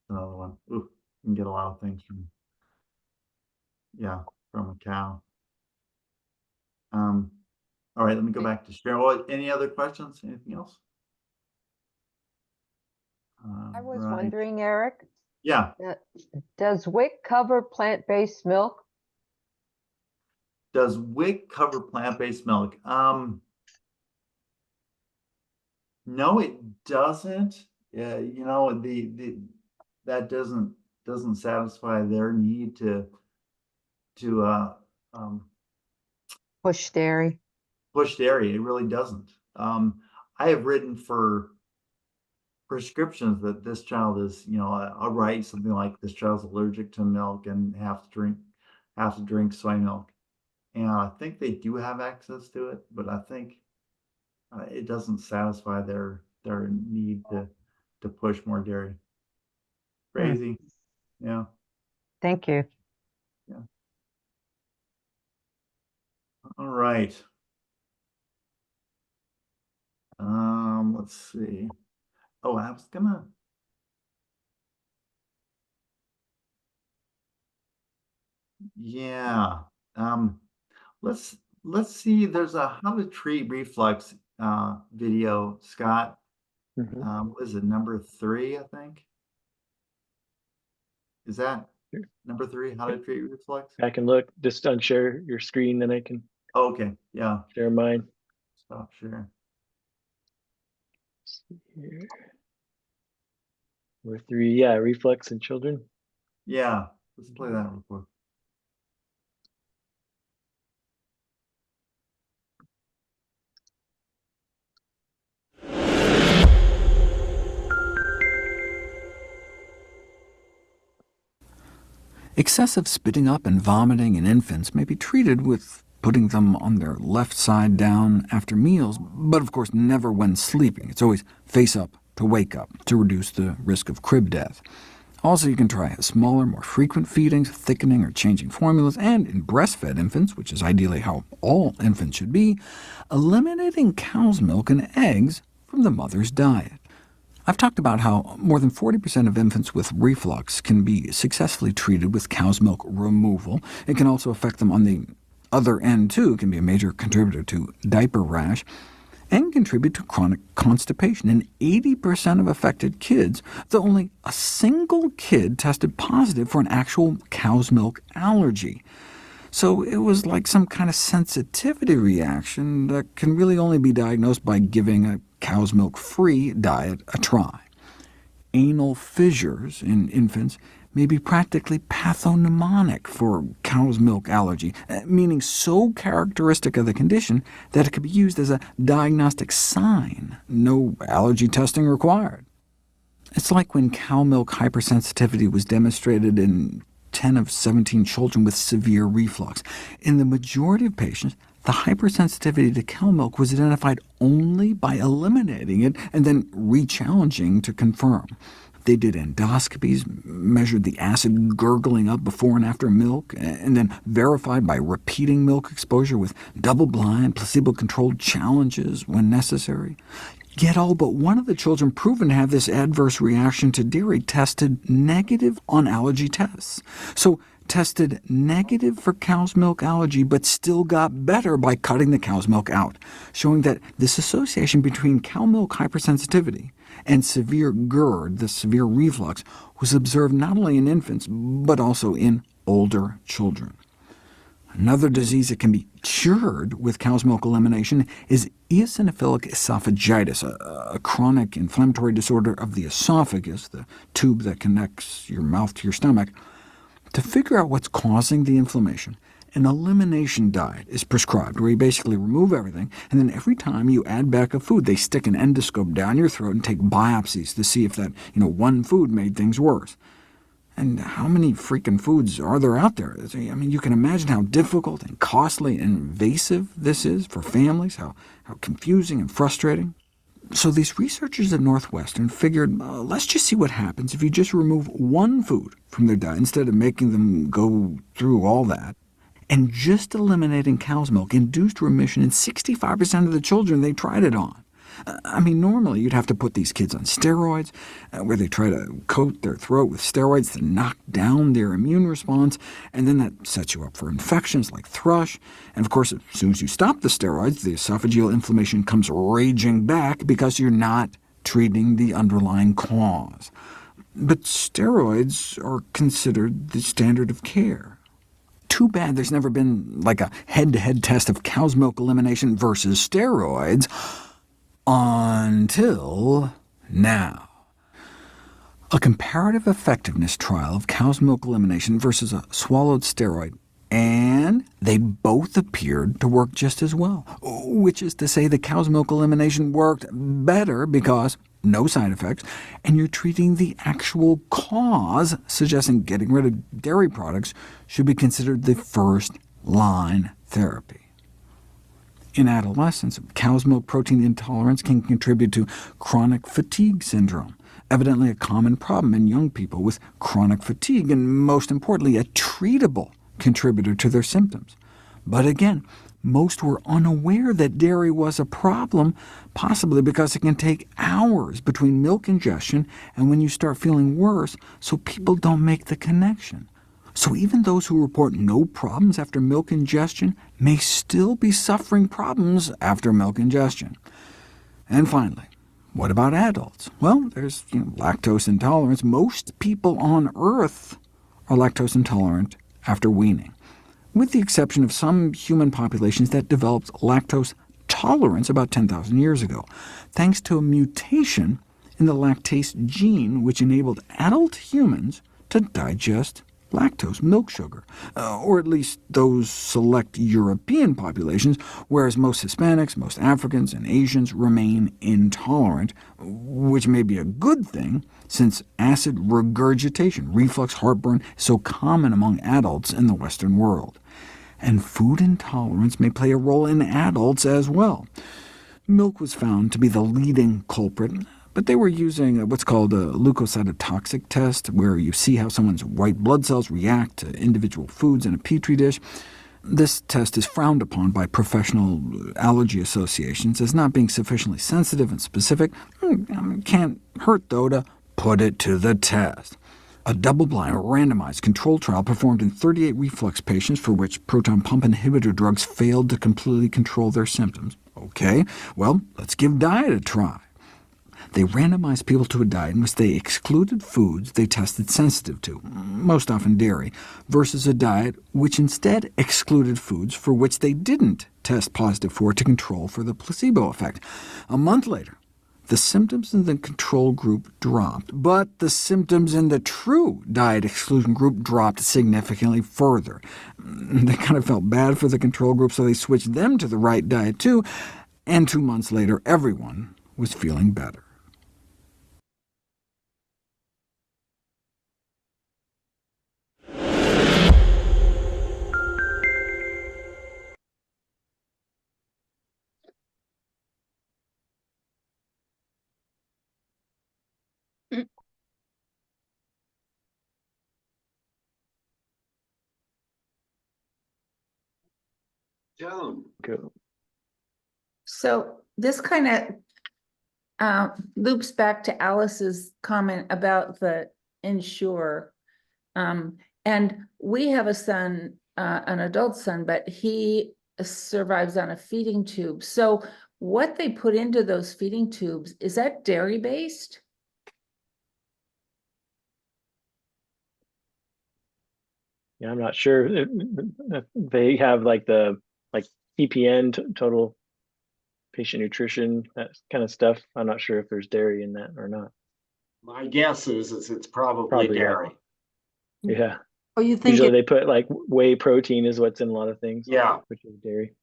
Another one. Ooh, you can get a lot of things from. Yeah. from a cow. All right, let me go back to Sharon. Well, any other questions? Anything else? I was Right. wondering, Eric, Yeah. does WIC cover plant-based milk? Does WIC cover plant-based milk? No, it doesn't. You know, that doesn't satisfy their need to Push dairy? push dairy. It really doesn't. I have written for prescriptions that this child is, you know, I'll write something like this child's allergic to milk and have to drink soy milk. And I think they do have access to it, but I think it doesn't satisfy their need to push more dairy. Crazy. Yeah. Thank you. All right. Let's see. Oh, I was gonna. Yeah. Let's see. There's a how to treat reflux video, Scott. What is it, number 3, I think? Is that Sure. number 3? How to treat reflux? I can look, just unshare your screen, then I can Oh, okay. Yeah. share mine. Stop share. Here. Number 3, yeah, reflux in children. Yeah. Let's play that real quick. Excessive spitting up and vomiting in infants may be treated with putting them on their left side down after meals, but of course never when sleeping. It's always face up to wake up to reduce the risk of crib death. Also, you can try smaller, more frequent feedings, thickening or changing formulas, and in breastfed infants, which is ideally how all infants should be, eliminating cow's milk and eggs from the mother's diet. I've talked about how more than 40% of infants with reflux can be successfully treated with cow's milk removal. It can also affect them on the other end, too. It can be a major contributor to diaper rash, and contribute to chronic constipation. In 80% of affected kids, though only a single kid tested positive for an actual cow's milk allergy. So it was like some kind of sensitivity reaction that can really only be diagnosed by giving a cow's milk-free diet a try. Anal fissures in infants may be practically pathognomonic for cow's milk allergy, meaning so characteristic of the condition that it could be used as a diagnostic sign. No allergy testing required. It's like when cow milk hypersensitivity was demonstrated in 10 of 17 children with severe reflux. In the majority of patients, the hypersensitivity to cow milk was identified only by eliminating it and then re-challenging to confirm. They did endoscopies, measured the acid gurgling up before and after milk, and then verified by repeating milk exposure with double-blind, placebo-controlled challenges when necessary. Yet all but one of the children proven to have this adverse reaction to dairy tested negative on allergy tests. So tested negative for cow's milk allergy, but still got better by cutting the cow's milk out, showing that this association between cow milk hypersensitivity and severe GERD, the severe reflux, was observed not only in infants, but also in older children. Another disease that can be cured with cow's milk elimination is eosinophilic esophagitis, a chronic inflammatory disorder of the esophagus, the tube that connects your mouth to your stomach. To figure out what's causing the inflammation, an elimination diet is prescribed, where you basically remove everything, and then every time you add back a food, they stick an endoscope down your throat and take biopsies to see if that one food made things worse. And how many freaking foods are there out there? I mean, you can imagine how difficult and costly and invasive this is for families, how confusing and frustrating. So these researchers at Northwestern figured, let's just see what happens if you just remove one food from their diet instead of making them go through all that. And just eliminating cow's milk induced remission in 65% of the children they tried it on. I mean, normally you'd have to put these kids on steroids, where they try to coat their throat with steroids to knock down their immune response, and then that sets you up for infections like thrush. And of course, as soon as you stop the steroids, the esophageal inflammation comes raging back because you're not treating the underlying cause. But steroids are considered the standard of care. Too bad there's never been like a head-to-head test of cow's milk elimination versus steroids until now. A comparative effectiveness trial of cow's milk elimination versus a swallowed steroid, and they both appeared to work just as well, which is to say the cow's milk elimination worked better because no side effects, and you're treating the actual cause, suggesting getting rid of dairy products should be considered the first-line therapy. In adolescence, cow's milk protein intolerance can contribute to chronic fatigue syndrome, evidently a common problem in young people with chronic fatigue, and most importantly, a treatable contributor to their symptoms. But again, most were unaware that dairy was a problem, possibly because it can take hours between milk ingestion and when you start feeling worse, so people don't make the connection. So even those who report no problems after milk ingestion may still be suffering problems after milk ingestion. And finally, what about adults? Well, there's lactose intolerance. Most people on Earth are lactose intolerant after weaning, with the exception of some human populations that developed lactose tolerance about 10,000 years ago, thanks to a mutation in the lactase gene which enabled adult humans to digest lactose, milk sugar, or at least those select European populations, whereas most Hispanics, most Africans, and Asians remain intolerant, which may be a good thing, since acid regurgitation, reflux, heartburn, is so common among adults in the Western world. And food intolerance may play a role in adults as well. Milk was found to be the leading culprit, but they were using what's called a leukocytotoxic test, where you see how someone's white blood cells react to individual foods in a petri dish. This test is frowned upon by professional allergy associations as not being sufficiently sensitive and specific. Can't hurt, though, to put it to the test. A double-blind, randomized controlled trial performed in 38 reflux patients for which proton pump inhibitor drugs failed to completely control their symptoms. OK, well, let's give diet a try. They randomized people to a diet in which they excluded foods they tested sensitive to, most often dairy, versus a diet which instead excluded foods for which they didn't test positive for to control for the placebo effect. A month later, the symptoms in the control group dropped, but the symptoms in the true diet exclusion group dropped significantly further. They kind of felt bad for the control group, so they switched them to the right diet too, and 2 months later everyone was feeling better. Joan. Go. So this kind of loops back to Alice's comment about the Ensure. And we have a son, an adult son, but he survives on a feeding tube. So what they put into those feeding tubes, is that dairy-based? Yeah, I'm not sure. They have like the TPN, total patient nutrition, that kind of stuff. I'm not sure if there's dairy in that or not. My guess is it's probably dairy. Yeah. Oh, you think Usually they put like whey protein is what's in a lot of things. Yeah. Which is dairy.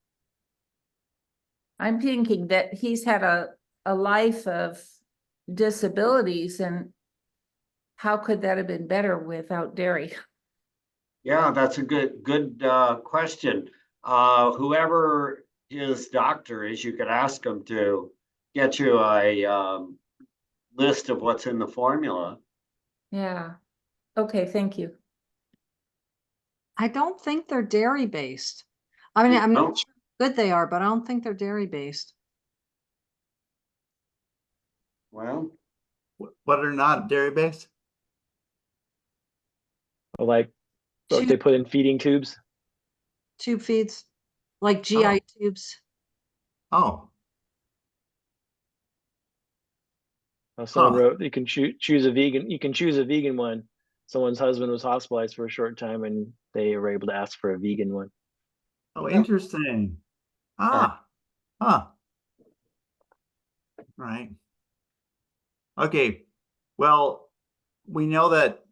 I'm thinking that he's had a life of disabilities, and how could that have been better without dairy? Yeah, that's a good question. Whoever his doctor is, you could ask him to get you a list of what's in the formula. Yeah. Okay, thank you. I don't think they're dairy based. I mean, I'm No? not sure how good they are, but I don't think they're dairy based. Well, What are not dairy-based? Like what Tube, they put in feeding tubes. tube feeds, like GI tubes. Oh, Someone huh. wrote you can choose a vegan. You can choose a vegan one. Someone's husband was hospitalized for a short time, and they were able to ask for a vegan one. Oh, yeah. interesting. Ah, huh. Right. Okay. Well, we know that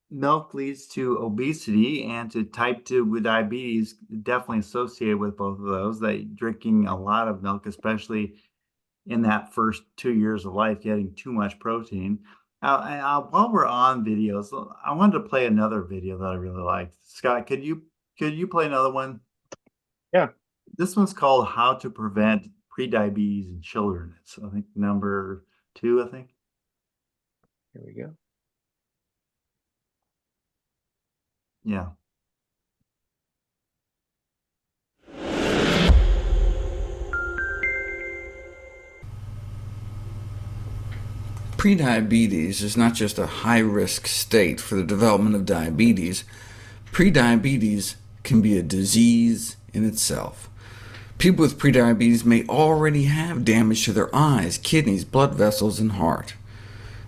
milk leads to obesity and to type 2 diabetes, definitely associated with both of those. That drinking a lot of milk, especially in that first 2 years of life, getting too much protein. While we're on videos, I wanted to play another video that I really liked. Scott, could you play another one? Yeah. This one's called "How to Prevent Prediabetes in Children." It's, I think, number 2, I think. Here we go. Yeah. Prediabetes is not just a high-risk state for the development of diabetes. Prediabetes can be a disease in itself. People with prediabetes may already have damage to their eyes, kidneys, blood vessels, and heart.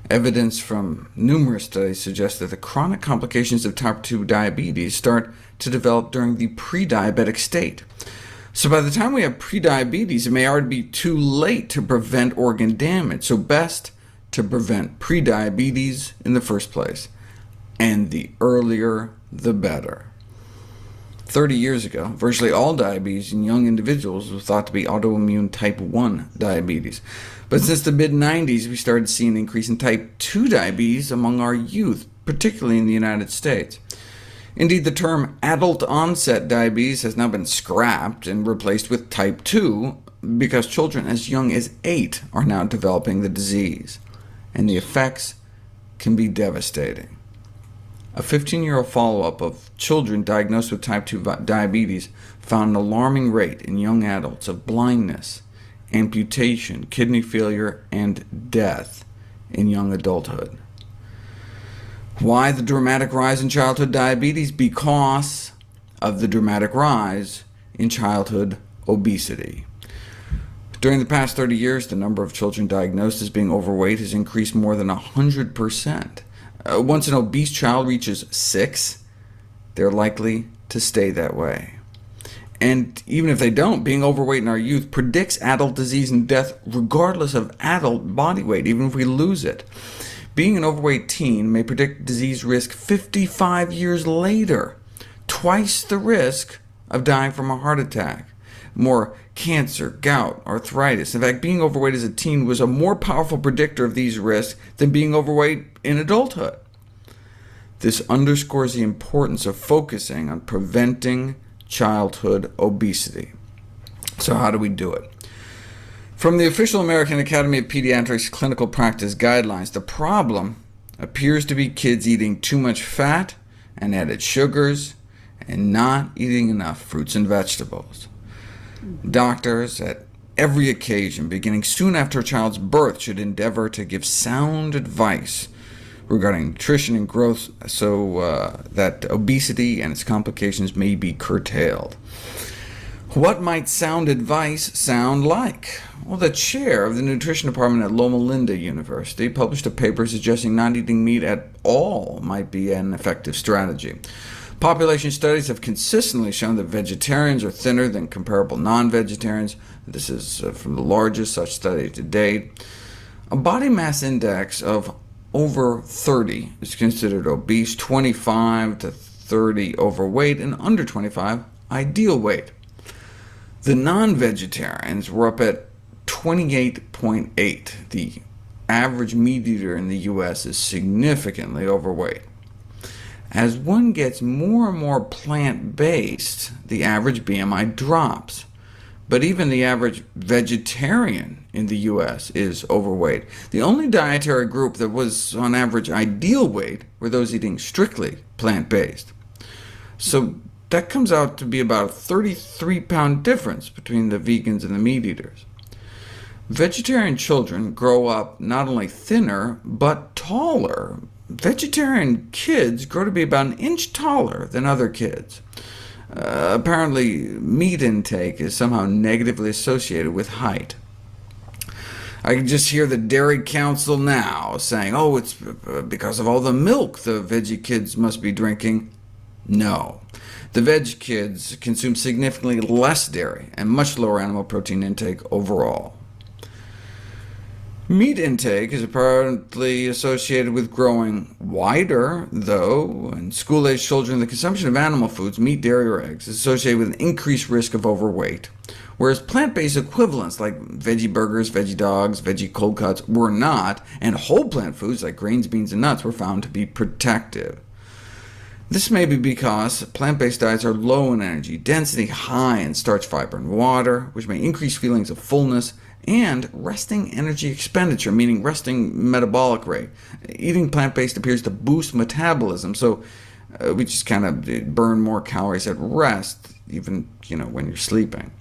Evidence from numerous studies suggests that the chronic complications of type 2 diabetes start to develop during the pre-diabetic state. So by the time we have prediabetes, it may already be too late to prevent organ damage, so best to prevent prediabetes in the first place, and the earlier the better. 30 years ago, virtually all diabetes in young individuals was thought to be autoimmune type 1 diabetes. But since the mid-90s, we started seeing an increase in type 2 diabetes among our youth, particularly in the United States. Indeed, the term adult-onset diabetes has now been scrapped and replaced with type 2, because children as young as 8 are now developing the disease, and the effects can be devastating. A 15-year follow-up of children diagnosed with type 2 diabetes found an alarming rate in young adults of blindness, amputation, kidney failure, and death in young adulthood. Why the dramatic rise in childhood diabetes? Because of the dramatic rise in childhood obesity. During the past 30 years, the number of children diagnosed as being overweight has increased more than 100%. Once an obese child reaches 6, they're likely to stay that way. And even if they don't, being overweight in our youth predicts adult disease and death regardless of adult body weight, even if we lose it. Being an overweight teen may predict disease risk 55 years later, twice the risk of dying from a heart attack, more cancer, gout, arthritis. In fact, being overweight as a teen was a more powerful predictor of these risks than being overweight in adulthood. This underscores the importance of focusing on preventing childhood obesity. So how do we do it? From the official American Academy of Pediatrics clinical practice guidelines, the problem appears to be kids eating too much fat and added sugars, and not eating enough fruits and vegetables. Doctors at every occasion, beginning soon after a child's birth, should endeavor to give sound advice regarding nutrition and growth so that obesity and its complications may be curtailed. What might sound advice sound like? Well, the chair of the nutrition department at Loma Linda University published a paper suggesting not eating meat at all might be an effective strategy. Population studies have consistently shown that vegetarians are thinner than comparable non-vegetarians. This is from the largest such study to date. A body mass index of over 30 is considered obese, 25 to 30 overweight, and under 25 ideal weight. The non-vegetarians were up at 28.8. The average meat eater in the U.S. is significantly overweight. As one gets more and more plant-based, the average BMI drops. But even the average vegetarian in the U.S. is overweight. The only dietary group that was on average ideal weight were those eating strictly plant-based. So that comes out to be about a 33-pound difference between the vegans and the meat eaters. Vegetarian children grow up not only thinner, but taller. Vegetarian kids grow to be about an inch taller than other kids. Apparently, meat intake is somehow negatively associated with height. I can just hear the Dairy Council now saying, oh, it's because of all the milk the veggie kids must be drinking. No. The veg kids consume significantly less dairy and much lower animal protein intake overall. Meat intake is apparently associated with growing wider, though. In school-aged children, the consumption of animal foods, meat, dairy, or eggs, is associated with an increased risk of overweight, whereas plant-based equivalents like veggie burgers, veggie dogs, veggie cold cuts were not, and whole plant foods like grains, beans, and nuts were found to be protective. This may be because plant-based diets are low in energy density, high in starch, fiber, and water, which may increase feelings of fullness, and resting energy expenditure, meaning resting metabolic rate. Eating plant-based appears to boost metabolism, so we just kind of burn more calories at rest, even when you're sleeping.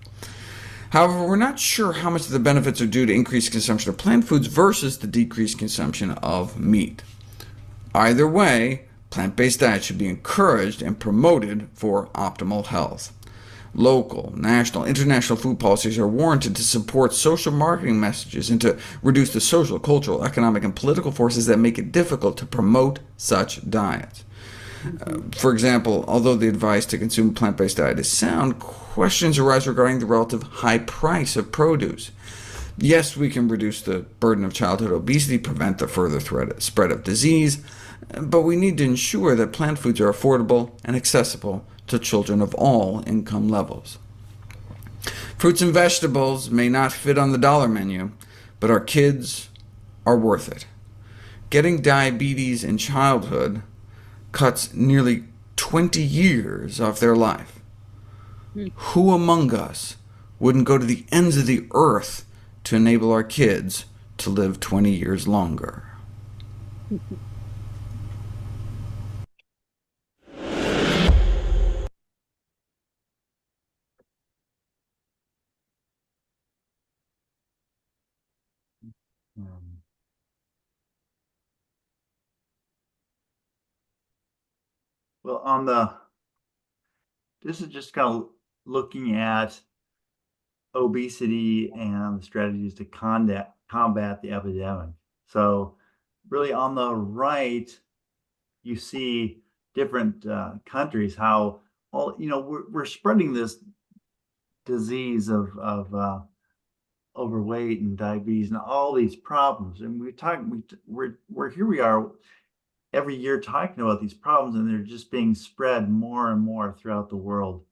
However, we're not sure how much of the benefits are due to increased consumption of plant foods versus the decreased consumption of meat. Either way, plant-based diets should be encouraged and promoted for optimal health. Local, national, international food policies are warranted to support social marketing messages and to reduce the social, cultural, economic, and political forces that make it difficult to promote such diets. For example, although the advice to consume a plant-based diet is sound, questions arise regarding the relative high price of produce. Yes, we can reduce the burden of childhood obesity, prevent the further spread of disease, but we need to ensure that plant foods are affordable and accessible to children of all income levels. Fruits and vegetables may not fit on the dollar menu, but our kids are worth it. Getting diabetes in childhood cuts nearly 20 years off their life. Who among us wouldn't go to the ends of the earth to enable our kids to live 20 years longer? Well, this is just kind of looking at obesity and strategies to combat the epidemic. So really on the right, you see different countries, how we're spreading this disease of overweight and diabetes and all these problems. And here we are every year talking about these problems, and they're just being spread more and more throughout the world.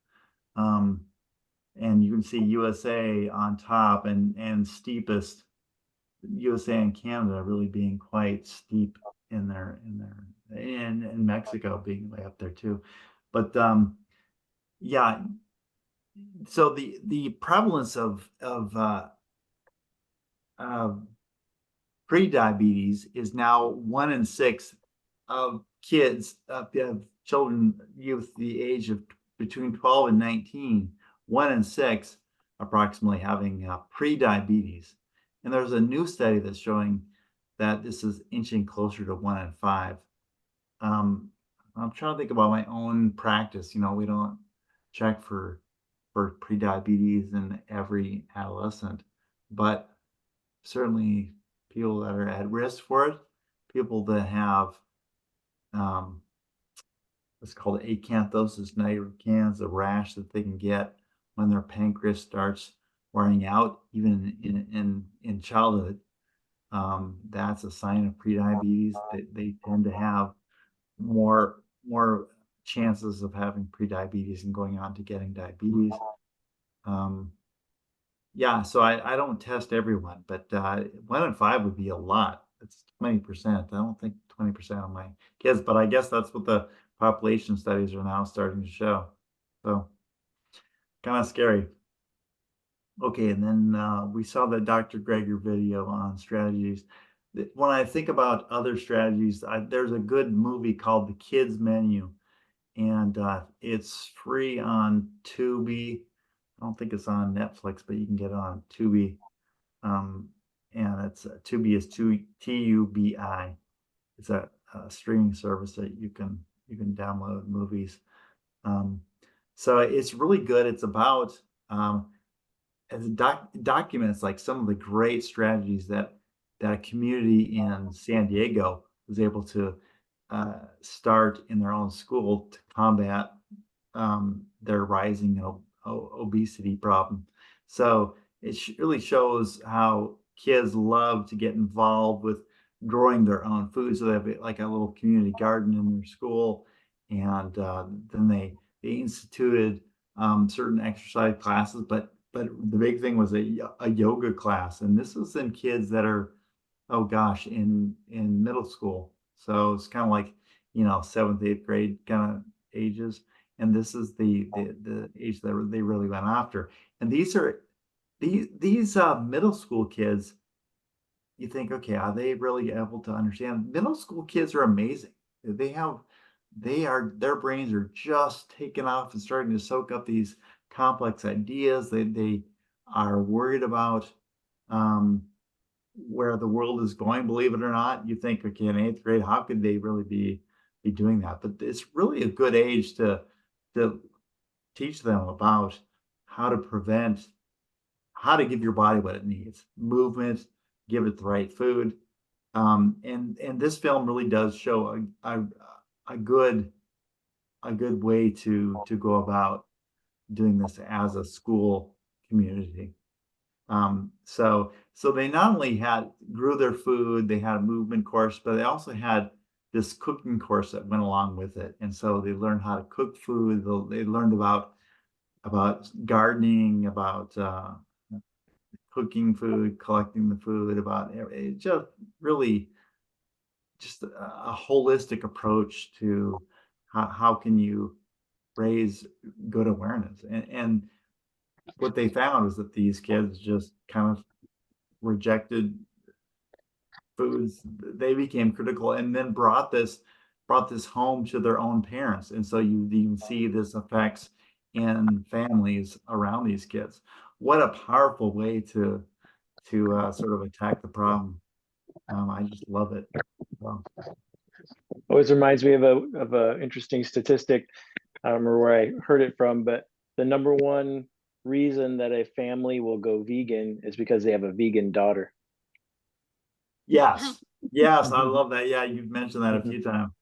And you can see USA on top, and steepest, USA and Canada really being quite steep in and Mexico being way up there too. But yeah, so the prevalence of prediabetes is now 1 in 6 of kids, youth, the age of between 12 and 19, 1 in 6 approximately having prediabetes. And there's a new study that's showing that this is inching closer to 1 in 5. I'm trying to think about my own practice. We don't check for prediabetes in every adolescent, but certainly people that are at risk for it, people that have what's called acanthosis nigricans, a rash that they can get when their pancreas starts wearing out, even in childhood. That's a sign of prediabetes. They tend to have more chances of having prediabetes and going on to getting diabetes. Yeah, so I don't test everyone, but 1 in 5 would be a lot. It's 20%. I don't think 20% of my kids, but I guess that's what the population studies are now starting to show. So kind of scary. Okay, and then we saw the Dr. Greger video on strategies. When I think about other strategies, there's a good movie called The Kids Menu, and it's free on Tubi. I don't think it's on Netflix, but you can get it on Tubi. And it's Tubi is TUBI. It's a streaming service that you can download movies. So it's really good. It's about as documents like some of the great strategies that a community in San Diego was able to start in their own school to combat their rising obesity problem. So it really shows how kids love to get involved with growing their own food. So they have like a little community garden in their school, and then they instituted certain exercise classes, but the big thing was a yoga class, and this is in kids that are, oh gosh, in middle school. So it's kind of like, 7th, 8th grade kind of ages, and this is the age that they really went after. And these middle school kids, you think, okay, are they really able to understand? Middle school kids are amazing. Their brains are just taking off and starting to soak up these complex ideas. They are worried about where the world is going. Believe it or not, you think, okay, in 8th grade, how could they really be doing that? But it's really a good age to teach them about how to give your body what it needs, movement, give it the right food. And this film really does show a good way to go about doing this as a school community. So they not only grew their food, they had a movement course, but they also had this cooking course that went along with it. And so they learned how to cook food. They learned about gardening, about cooking food, collecting the food, about it, just really just a holistic approach to how can you raise good awareness. And what they found was that these kids just kind of rejected foods. They became critical, and then brought this home to their own parents. And so you even see this effects in families around these kids. What a powerful way to sort of attack the problem. I just love it. So. Always reminds me of a interesting statistic. I don't remember where I heard it from, but the number one reason that a family will go vegan is because they have a vegan daughter. Yes. Yes, I love that. Yeah, you've mentioned that a few times.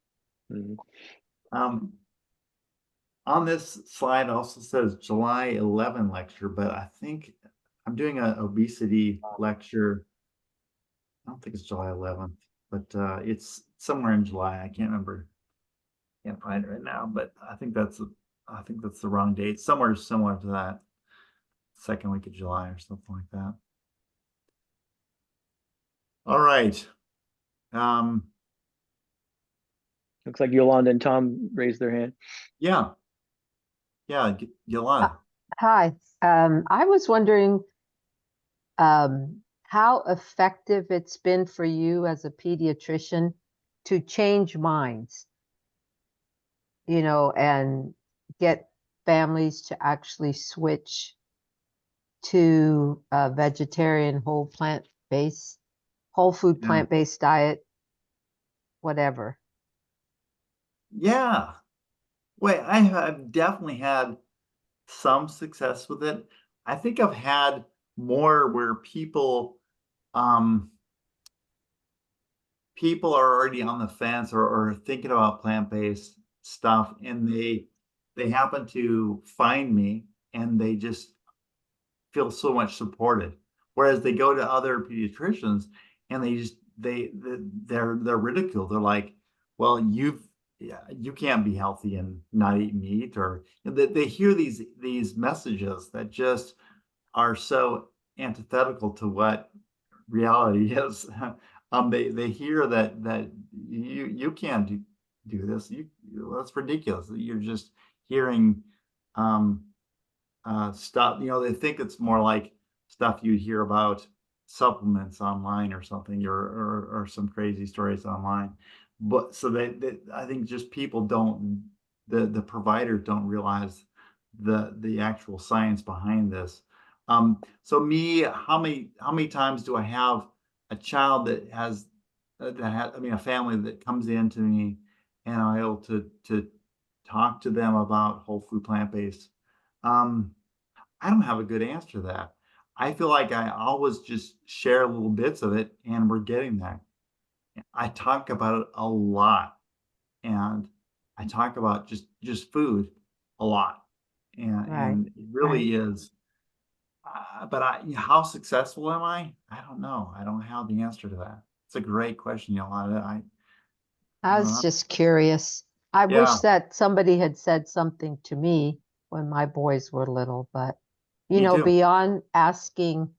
On this slide also says July 11 lecture, but I think I'm doing an obesity lecture. I don't think it's July 11th, but it's somewhere in July. I can't remember. Can't find it right now, but I think that's the wrong date. Somewhere similar to that, second week of July or something like that. All right. Looks like Yolanda and Tom raised their hand. Yeah. Yeah, Yolanda. Hi. I was wondering how effective it's been for you as a pediatrician to change minds, and get families to actually switch to a vegetarian, whole food plant-based diet, whatever. Yeah. Well, I have definitely had some success with it. I think I've had more where people are already on the fence or thinking about plant-based stuff, and they happen to find me and they just feel so much supported. Whereas they go to other pediatricians and they're ridiculed. They're like, well, you can't be healthy and not eat meat, or they hear these messages that just are so antithetical to what reality is. They hear that you can't do this. That's ridiculous. You're just hearing stuff. They think it's more like stuff you'd hear about supplements online or something, or some crazy stories online. But so I think just people the providers don't realize the actual science behind this. So me, how many times do I have a child that has, a family that comes in to me and I'm able to talk to them about whole food plant-based? I don't have a good answer to that. I feel like I always just share little bits of it and we're getting there. I talk about it a lot, and I talk about just food a lot. Right, And it right. really is, but how successful am I? I don't know. I don't have the answer to that. It's a great question, Yolanda. I was just curious. I Yeah, wish that somebody had said something to me when my boys were little, but me too. beyond asking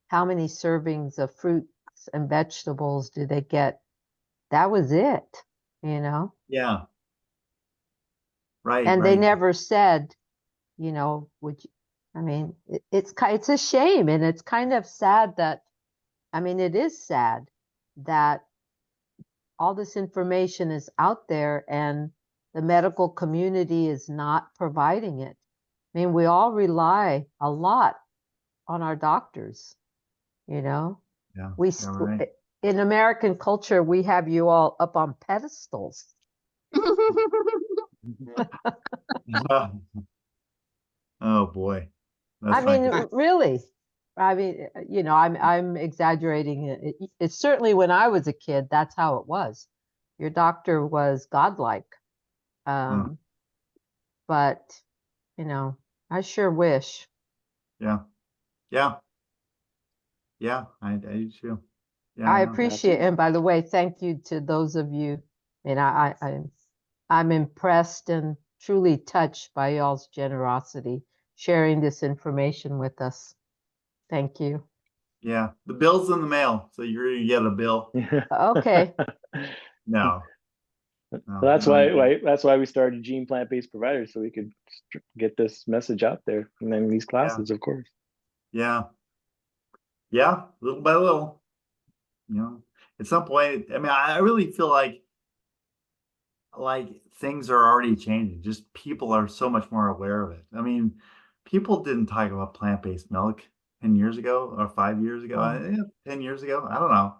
how many servings of fruits and vegetables do they get, that was it, you know? Yeah, right, And they right. never said, would you, it's a shame, and it's kind of sad that, it is sad that all this information is out there and the medical community is not providing it. We all rely a lot on our doctors, you know? Yeah, We yeah, right. in American culture, we have you all up on pedestals. Oh boy, that's not good. Really. I'm exaggerating it. It's certainly when I was a kid, that's how it was. Your doctor was godlike. Uh, But, I sure wish. yeah, yeah, yeah. I do too. Yeah, I I know. appreciate, and by the way, thank you to those of you. I'm impressed and truly touched by y'all's generosity sharing this information with us. Thank you. Yeah, the bill's in the mail, so you're gonna get a bill. Okay. No, Well, no, that's no. why we started Gene Plant-Based Providers, so we could get this message out there, and then these classes, of course. Yeah, yeah, little by little. At some point, I really feel like things are already changing. Just people are so much more aware of it. People didn't talk about plant-based milk 10 years ago or 5 years ago, 10 years ago. I don't know.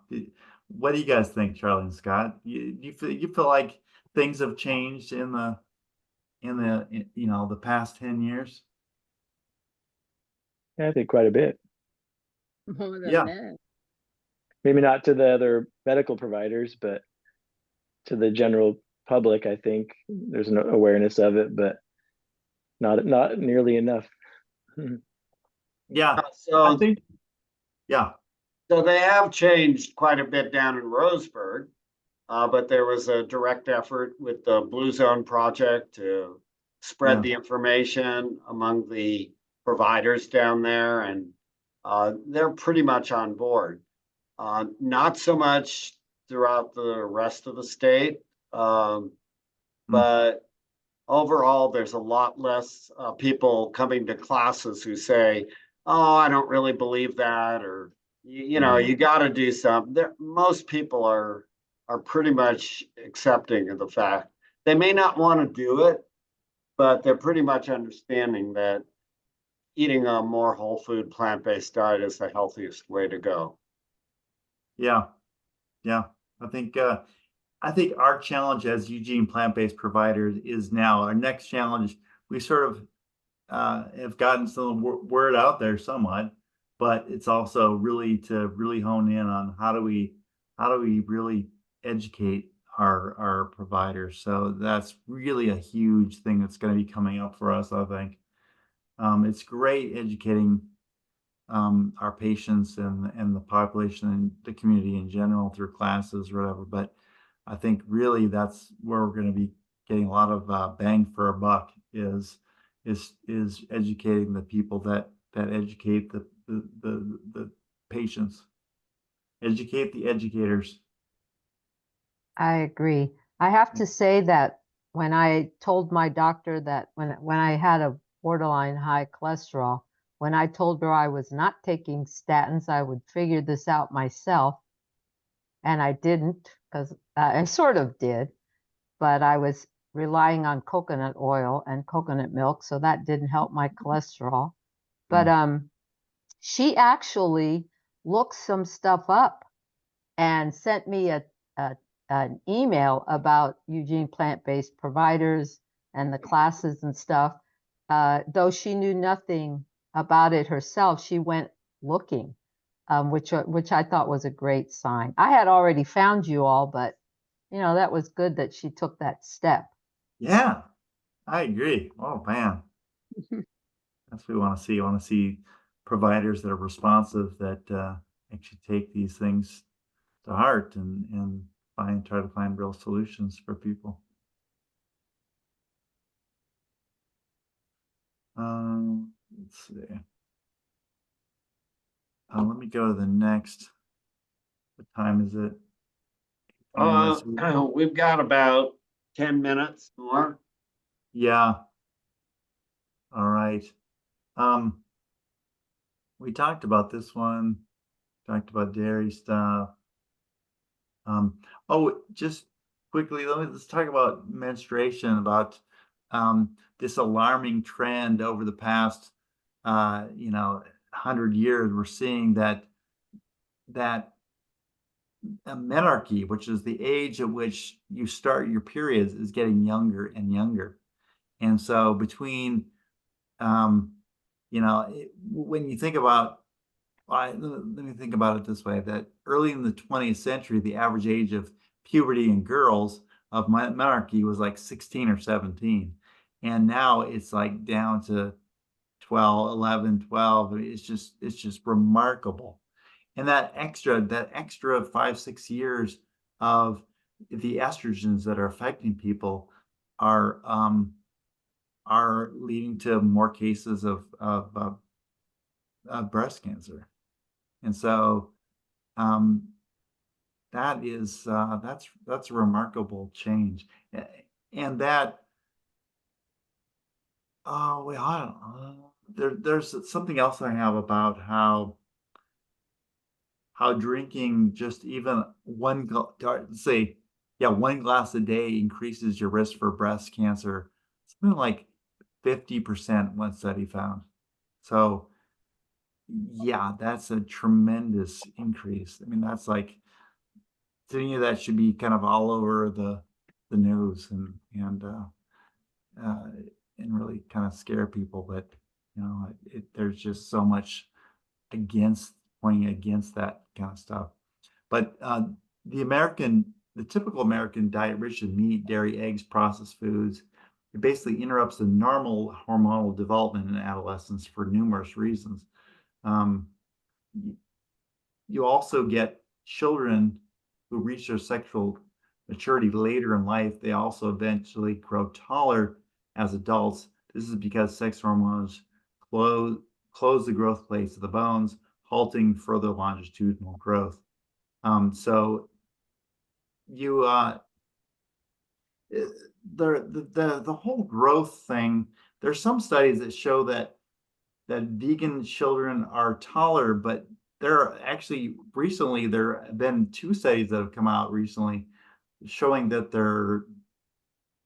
What do you guys think, Charlie and Scott? You feel like things have changed in the past 10 years? Yeah, I think quite a bit. More than Yeah, that. Maybe not to the other medical providers, but to the general public, I think there's an awareness of it, but not nearly enough. yeah. I So, think, yeah, so they have changed quite a bit down in Roseburg, but there was a direct effort with the Blue Zone Project to spread yeah, the information among the providers down there, and they're pretty much on board. Not so much throughout the rest of the state, mm, but overall, there's a lot less people coming to classes who say, "Oh, I don't really believe that," or yeah, you got to do something. Most people are pretty much accepting of the fact they may not want to do it, but they're pretty much understanding that eating a more whole food plant-based diet is the healthiest way to go. yeah, yeah. I think our challenge as Eugene plant-based providers is now our next challenge. We sort of have gotten some word out there somewhat, but it's also really to really hone in on how do we really educate our providers. So that's really a huge thing that's going to be coming up for us, I think. It's great educating our patients and the population and the community in general through classes or whatever, but I think really that's where we're going to be getting a lot of bang for our buck is educating the people that educate the patients, educate the educators. I agree. I have to say that when I told my doctor that when I had a borderline high cholesterol, when I told her I was not taking statins, I would figure this out myself. And I didn't, because I sort of did, but I was relying on coconut oil and coconut milk, so that didn't help my cholesterol. But she actually looked some stuff up and sent me an email about Eugene plant-based providers and the classes and stuff. Though she knew nothing about it herself, she went looking, which I thought was a great sign. I had already found you all, but that was good that she took that step. Yeah, I agree. Oh man, that's what we want to see. I want to see providers that are responsive, that actually take these things to heart and try to find real solutions for people. Let's see. Let me go to the next. What time is it? We've got about 10 minutes more. Yeah. All right. We talked about this one, talked about dairy stuff. Oh, just quickly, let's talk about menstruation, about this alarming trend over the past 100 years. We're seeing that menarche, which is the age at which you start your periods, is getting younger and younger. And so between when you think about, let me think about it this way, that early in the 20th century, the average age of puberty in girls of menarche was like 16 or 17. And now it's like down to 12, 11, 12. It's just remarkable. And that extra 5-6 years of the estrogens that are affecting people are leading to more cases of breast cancer. And so that's a remarkable change. And that there's something else I have about how drinking just even one glass a day increases your risk for breast cancer. Something like 50%, one study found. So yeah, that's a tremendous increase. I mean, that's like, to me, that should be kind of all over the news and really kind of scare people. But there's just so much pointing against that kind of stuff. But the typical American diet rich in meat, dairy, eggs, processed foods, it basically interrupts the normal hormonal development in adolescence for numerous reasons. You also get children who reach their sexual maturity later in life. They also eventually grow taller as adults. This is because sex hormones close the growth plates of the bones, halting further longitudinal growth. So you the whole growth thing, there's some studies that show that vegan children are taller, but there are actually there have been 2 studies that have come out recently showing that they're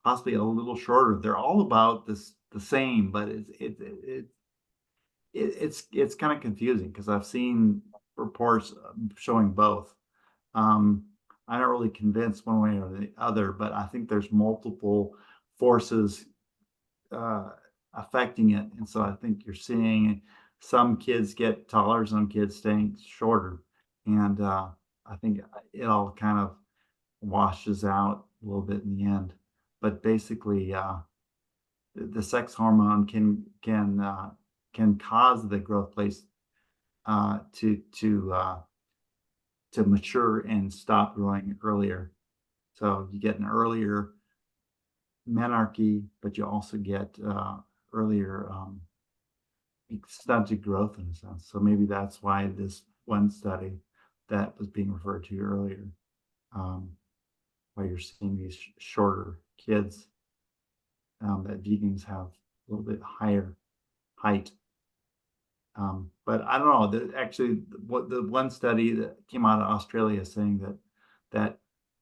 possibly a little shorter. They're all about the same, but it's kind of confusing because I've seen reports showing both. I'm not really convinced one way or the other, but I think there's multiple forces affecting it. And so I think you're seeing some kids get taller, some kids staying shorter. And I think it all kind of washes out a little bit in the end. But basically, the sex hormone can cause the growth plates to mature and stop growing earlier. So you get an earlier menarche, but you also get earlier stunted growth in a sense. So maybe that's why this one study that was being referred to earlier, why you're seeing these shorter kids, that vegans have a little bit higher height. But I don't know, actually the one study that came out of Australia saying that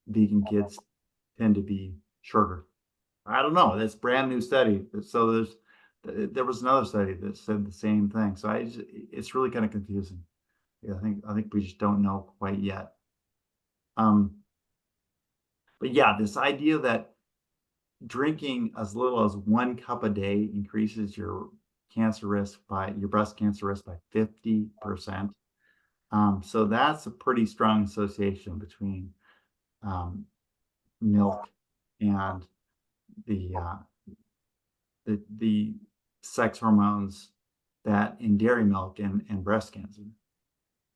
vegan kids tend to be shorter. I don't know, that's brand new study. So there was another study that said the same thing. So it's really kind of confusing. Yeah, I think we just don't know quite yet. But yeah, this idea that drinking as little as 1 cup a day increases your breast cancer risk by 50%. So that's a pretty strong association between milk and the sex hormones that in dairy milk and breast cancer.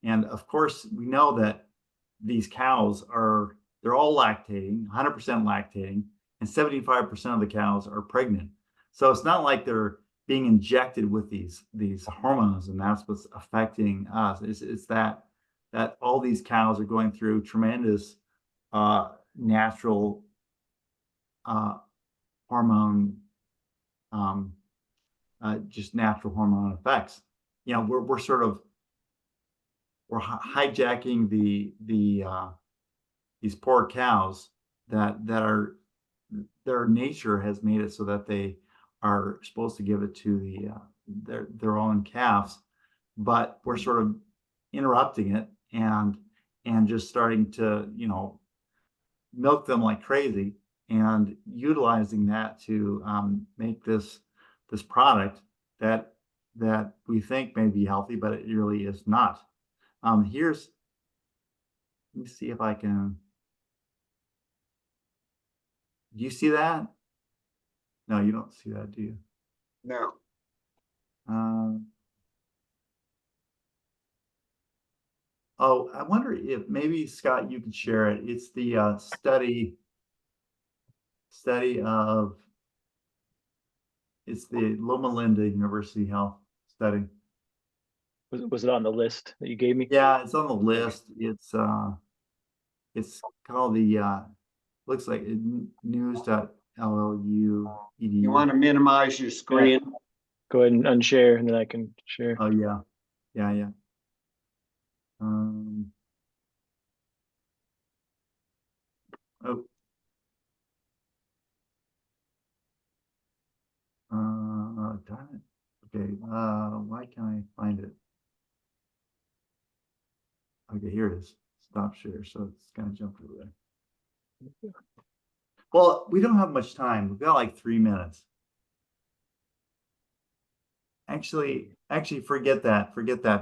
And of course, we know that these cows they're all lactating, 100% lactating, and 75% of the cows are pregnant. So it's not like they're being injected with these hormones, and that's what's affecting us. It's that all these cows are going through tremendous natural hormone, just natural hormone effects. You know, we're hijacking these poor cows that are, their nature has made it so that they are supposed to give it to their own calves, but we're sort of interrupting it and just starting to, you know, milk them like crazy and utilizing that to make this product that we think may be healthy, but it really is not. Let me see if I can. Do you see that? No, you don't see that, do you? No. Oh, I wonder if maybe, Scott, you could share it. It's the study of, it's the Loma Linda University Health study. Was it on the list that you gave me? Yeah, it's on the list. It's called the looks like news.llu.edu. You want to minimize your screen? Yeah. Go ahead and unshare, and then I can share. Oh yeah. Oh. Darn it. Okay. Why can't I find it? Okay, here it is. Stop share. So it's gonna jump over there. Well, we don't have much time. We've got like 3 minutes. Actually, forget that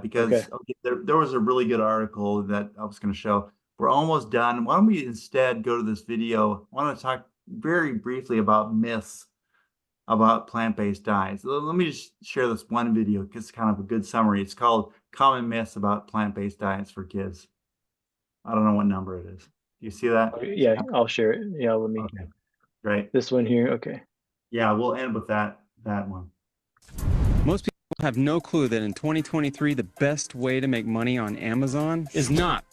because okay, there was a really good article that I was going to show. We're almost done. Why don't we instead go to this video? I want to talk very briefly about myths about plant-based diets. Let me just share this one video because it's kind of a good summary. It's called Common Myths About Plant-Based Diets for Kids. I don't know what number it is. Do you see that? Yeah, I'll share it. Yeah, let me. Okay, great. This one here. Okay. Yeah, we'll end with that one. Most people have no clue that in 2023, the best way to make money on Amazon is not.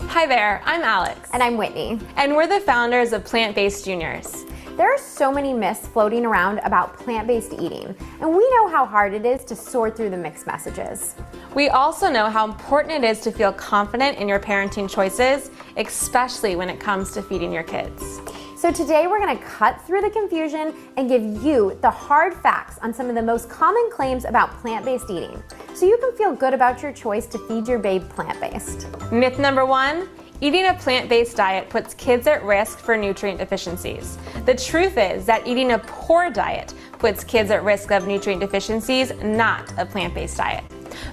Hi there, I'm Alex. And I'm Whitney. And we're the founders of Plant-Based Juniors. There are so many myths floating around about plant-based eating, and we know how hard it is to sort through the mixed messages. We also know how important it is to feel confident in your parenting choices, especially when it comes to feeding your kids. So today we're going to cut through the confusion and give you the hard facts on some of the most common claims about plant-based eating, so you can feel good about your choice to feed your babe plant-based. Myth number 1, eating a plant-based diet puts kids at risk for nutrient deficiencies. The truth is that eating a poor diet puts kids at risk of nutrient deficiencies, not a plant-based diet.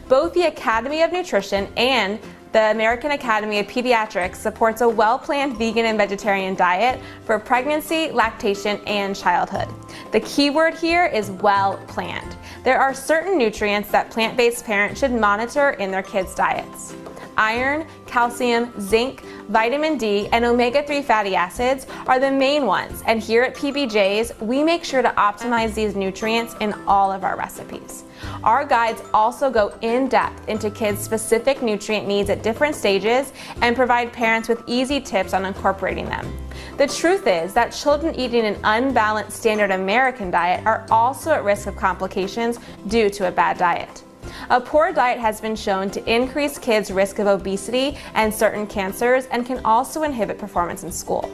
Both the Academy of Nutrition and the American Academy of Pediatrics supports a well-planned vegan and vegetarian diet for pregnancy, lactation, and childhood. The key word here is well-planned. There are certain nutrients that plant-based parents should monitor in their kids' diets. Iron, calcium, zinc, vitamin D, and omega-3 fatty acids are the main ones, and here at PBJ's, we make sure to optimize these nutrients in all of our recipes. Our guides also go in depth into kids' specific nutrient needs at different stages and provide parents with easy tips on incorporating them. The truth is that children eating an unbalanced standard American diet are also at risk of complications due to a bad diet. A poor diet has been shown to increase kids' risk of obesity and certain cancers and can also inhibit performance in school.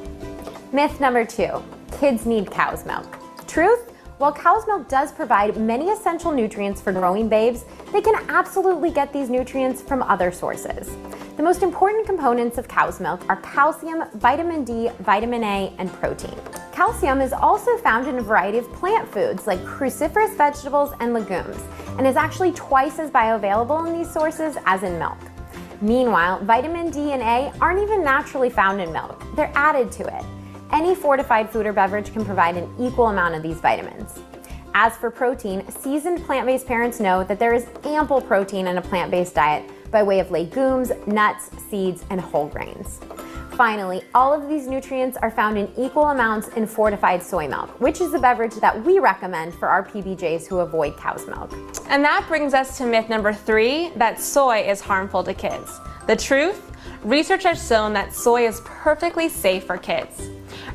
Myth number 2, kids need cow's milk. Truth? While cow's milk does provide many essential nutrients for growing babes, they can absolutely get these nutrients from other sources. The most important components of cow's milk are calcium, vitamin D, vitamin A, and protein. Calcium is also found in a variety of plant foods like cruciferous vegetables and legumes, and is actually twice as bioavailable in these sources as in milk. Meanwhile, vitamin D and A aren't even naturally found in milk. They're added to it. Any fortified food or beverage can provide an equal amount of these vitamins. As for protein, seasoned plant-based parents know that there is ample protein in a plant-based diet by way of legumes, nuts, seeds, and whole grains. Finally, all of these nutrients are found in equal amounts in fortified soy milk, which is the beverage that we recommend for our PBJs who avoid cow's milk. And that brings us to myth number 3, that soy is harmful to kids. The truth? Research has shown that soy is perfectly safe for kids.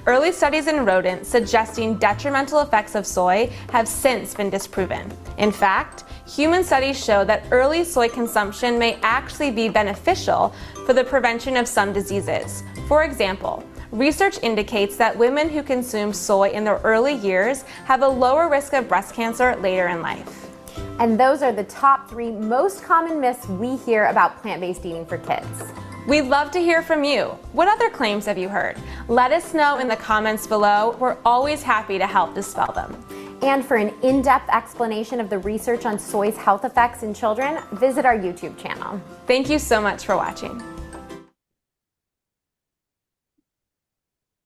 Early studies in rodents suggesting detrimental effects of soy have since been disproven. In fact, human studies show that early soy consumption may actually be beneficial for the prevention of some diseases. For example, research indicates that women who consume soy in their early years have a lower risk of breast cancer later in life. And those are the top 3 most common myths we hear about plant-based eating for kids. We'd love to hear from you. What other claims have you heard? Let us know in the comments below. We're always happy to help dispel them. And for an in-depth explanation of the research on soy's health effects in children, visit our YouTube channel. Thank you so much for watching.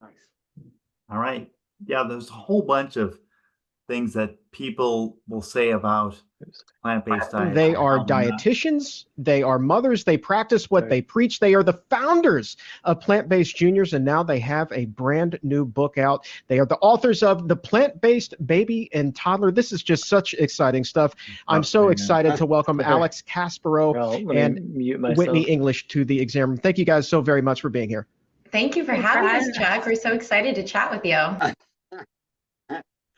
Nice. All right. Yeah, there's a whole bunch of things that people will say about plant-based diet. They are dietitians, they are mothers, they practice what they preach. They are the founders of Plant-Based Juniors, and now they have a brand new book out. They are the authors of The Plant-Based Baby and Toddler. This is just such exciting stuff. I'm so excited to welcome Alex Casparo and Whitney English to the exam room. Thank you guys so very much for being here. Thank you for having us, Chuck. We're so excited to chat with you.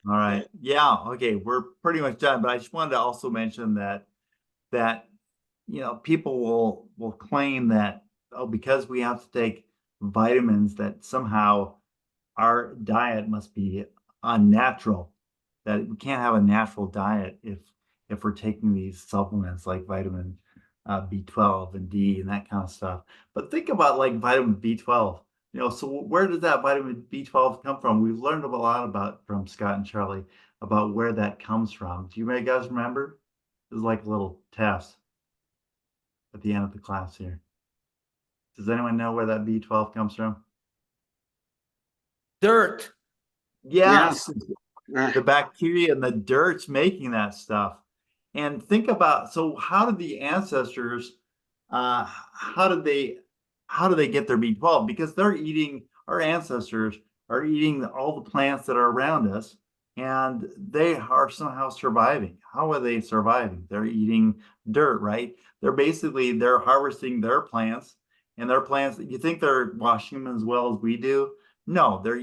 All right. Yeah. Okay. We're pretty much done, but I just wanted to also mention that people will claim that, oh, because we have to take vitamins, that somehow our diet must be unnatural, that we can't have a natural diet if we're taking these supplements like vitamin B12 and D and that kind of stuff. But think about like vitamin B12. So where did that vitamin B12 come from? We've learned a lot from Scott and Charlie about where that comes from. Do you guys remember? It was like a little test at the end of the class here. Does anyone know where that B12 comes from? Dirt. Yes. The bacteria in the dirt's making that stuff. And think about, so how did the ancestors, how did they get their B12? Because our ancestors are eating all the plants that are around us, and they are somehow surviving. How are they surviving? They're eating dirt, right? They're harvesting their plants, and their plants, you think they're washing them as well as we do? No, they're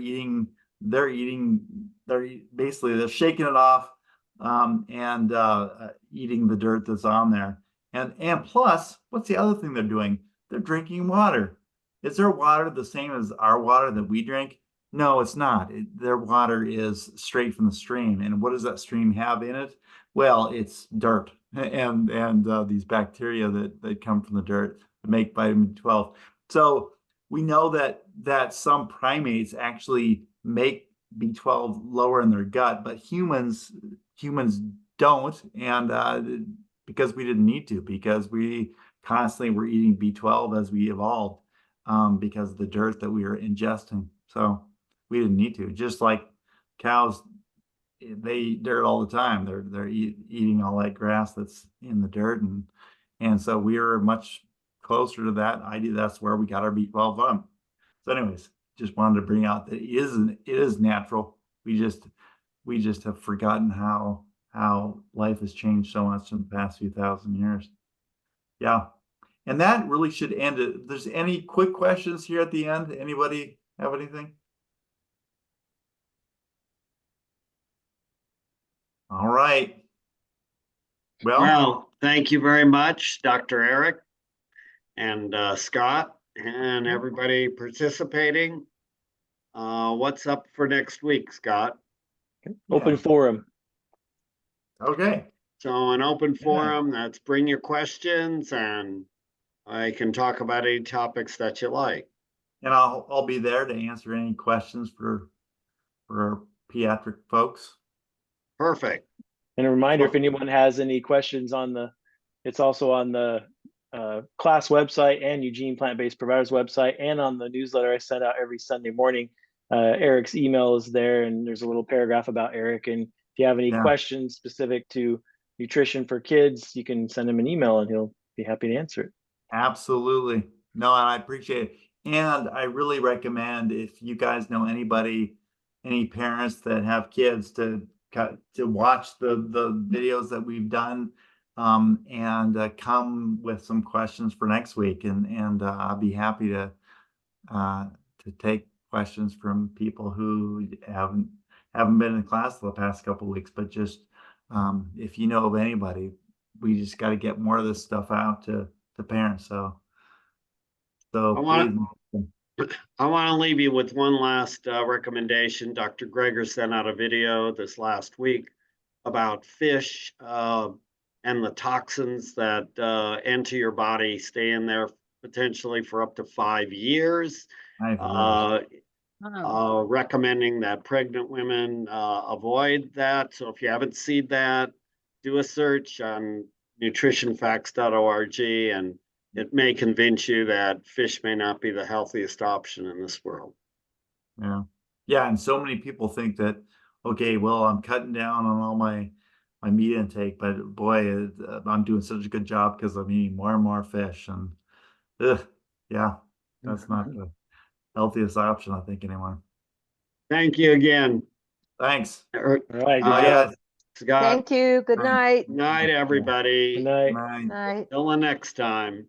shaking it off and eating the dirt that's on there. And plus, what's the other thing they're doing? They're drinking water. Is their water the same as our water that we drink? No, it's not. Their water is straight from the stream. And what does that stream have in it? Well, it's dirt and these bacteria that come from the dirt that make vitamin B12. So we know that some primates actually make B12 lower in their gut, but humans don't, and because we didn't need to, because we constantly were eating B12 as we evolved, because of the dirt that we were ingesting. So we didn't need to. Just like cows, they eat dirt all the time. They're eating all that grass that's in the dirt, and so we are much closer to that idea. That's where we got our B12 from. So anyways, just wanted to bring out that it is natural. We just have forgotten how life has changed so much in the past few thousand years. Yeah. And that really should end it. If there's any quick questions here at the end, anybody have anything? All right. Well, thank you very much, Dr. Eric and Scott and everybody participating. What's up for next week, Scott? Open forum. Okay. So an open forum, that's bring your questions and I can talk about any topics that you like. And I'll be there to answer any questions for our pediatric folks. Perfect. And a reminder, if anyone has any questions it's also on the class website and Eugene Plant-Based Providers website and on the newsletter I send out every Sunday morning. Eric's email is there and there's a little paragraph about Eric. And if you have any questions specific to nutrition for kids, you can send him an email and he'll be happy to answer it. Absolutely. No, and I appreciate it. And I really recommend, if you guys know anybody, any parents that have kids, to watch the videos that we've done, and come with some questions for next week. And I'll be happy to take questions from people who haven't been in class the past couple of weeks, but just if you know of anybody, we just got to get more of this stuff out to parents. So I want to leave you with one last recommendation. Dr. Greger sent out a video this last week about fish and the toxins that enter your body, stay in there potentially for up to 5 years. Recommending that pregnant women avoid that. So if you haven't seen that, do a search on nutritionfacts.org and it may convince you that fish may not be the healthiest option in this world. Yeah. And so many people think that, okay, well, I'm cutting down on all my meat intake, but boy, I'm doing such a good job because I'm eating more and more fish. And that's not the healthiest option, I think, anymore. Thank you again. Thanks. All right. Good job. Scott. Thank you. Good night. Good night, everybody. Good night. Night. Till the next time.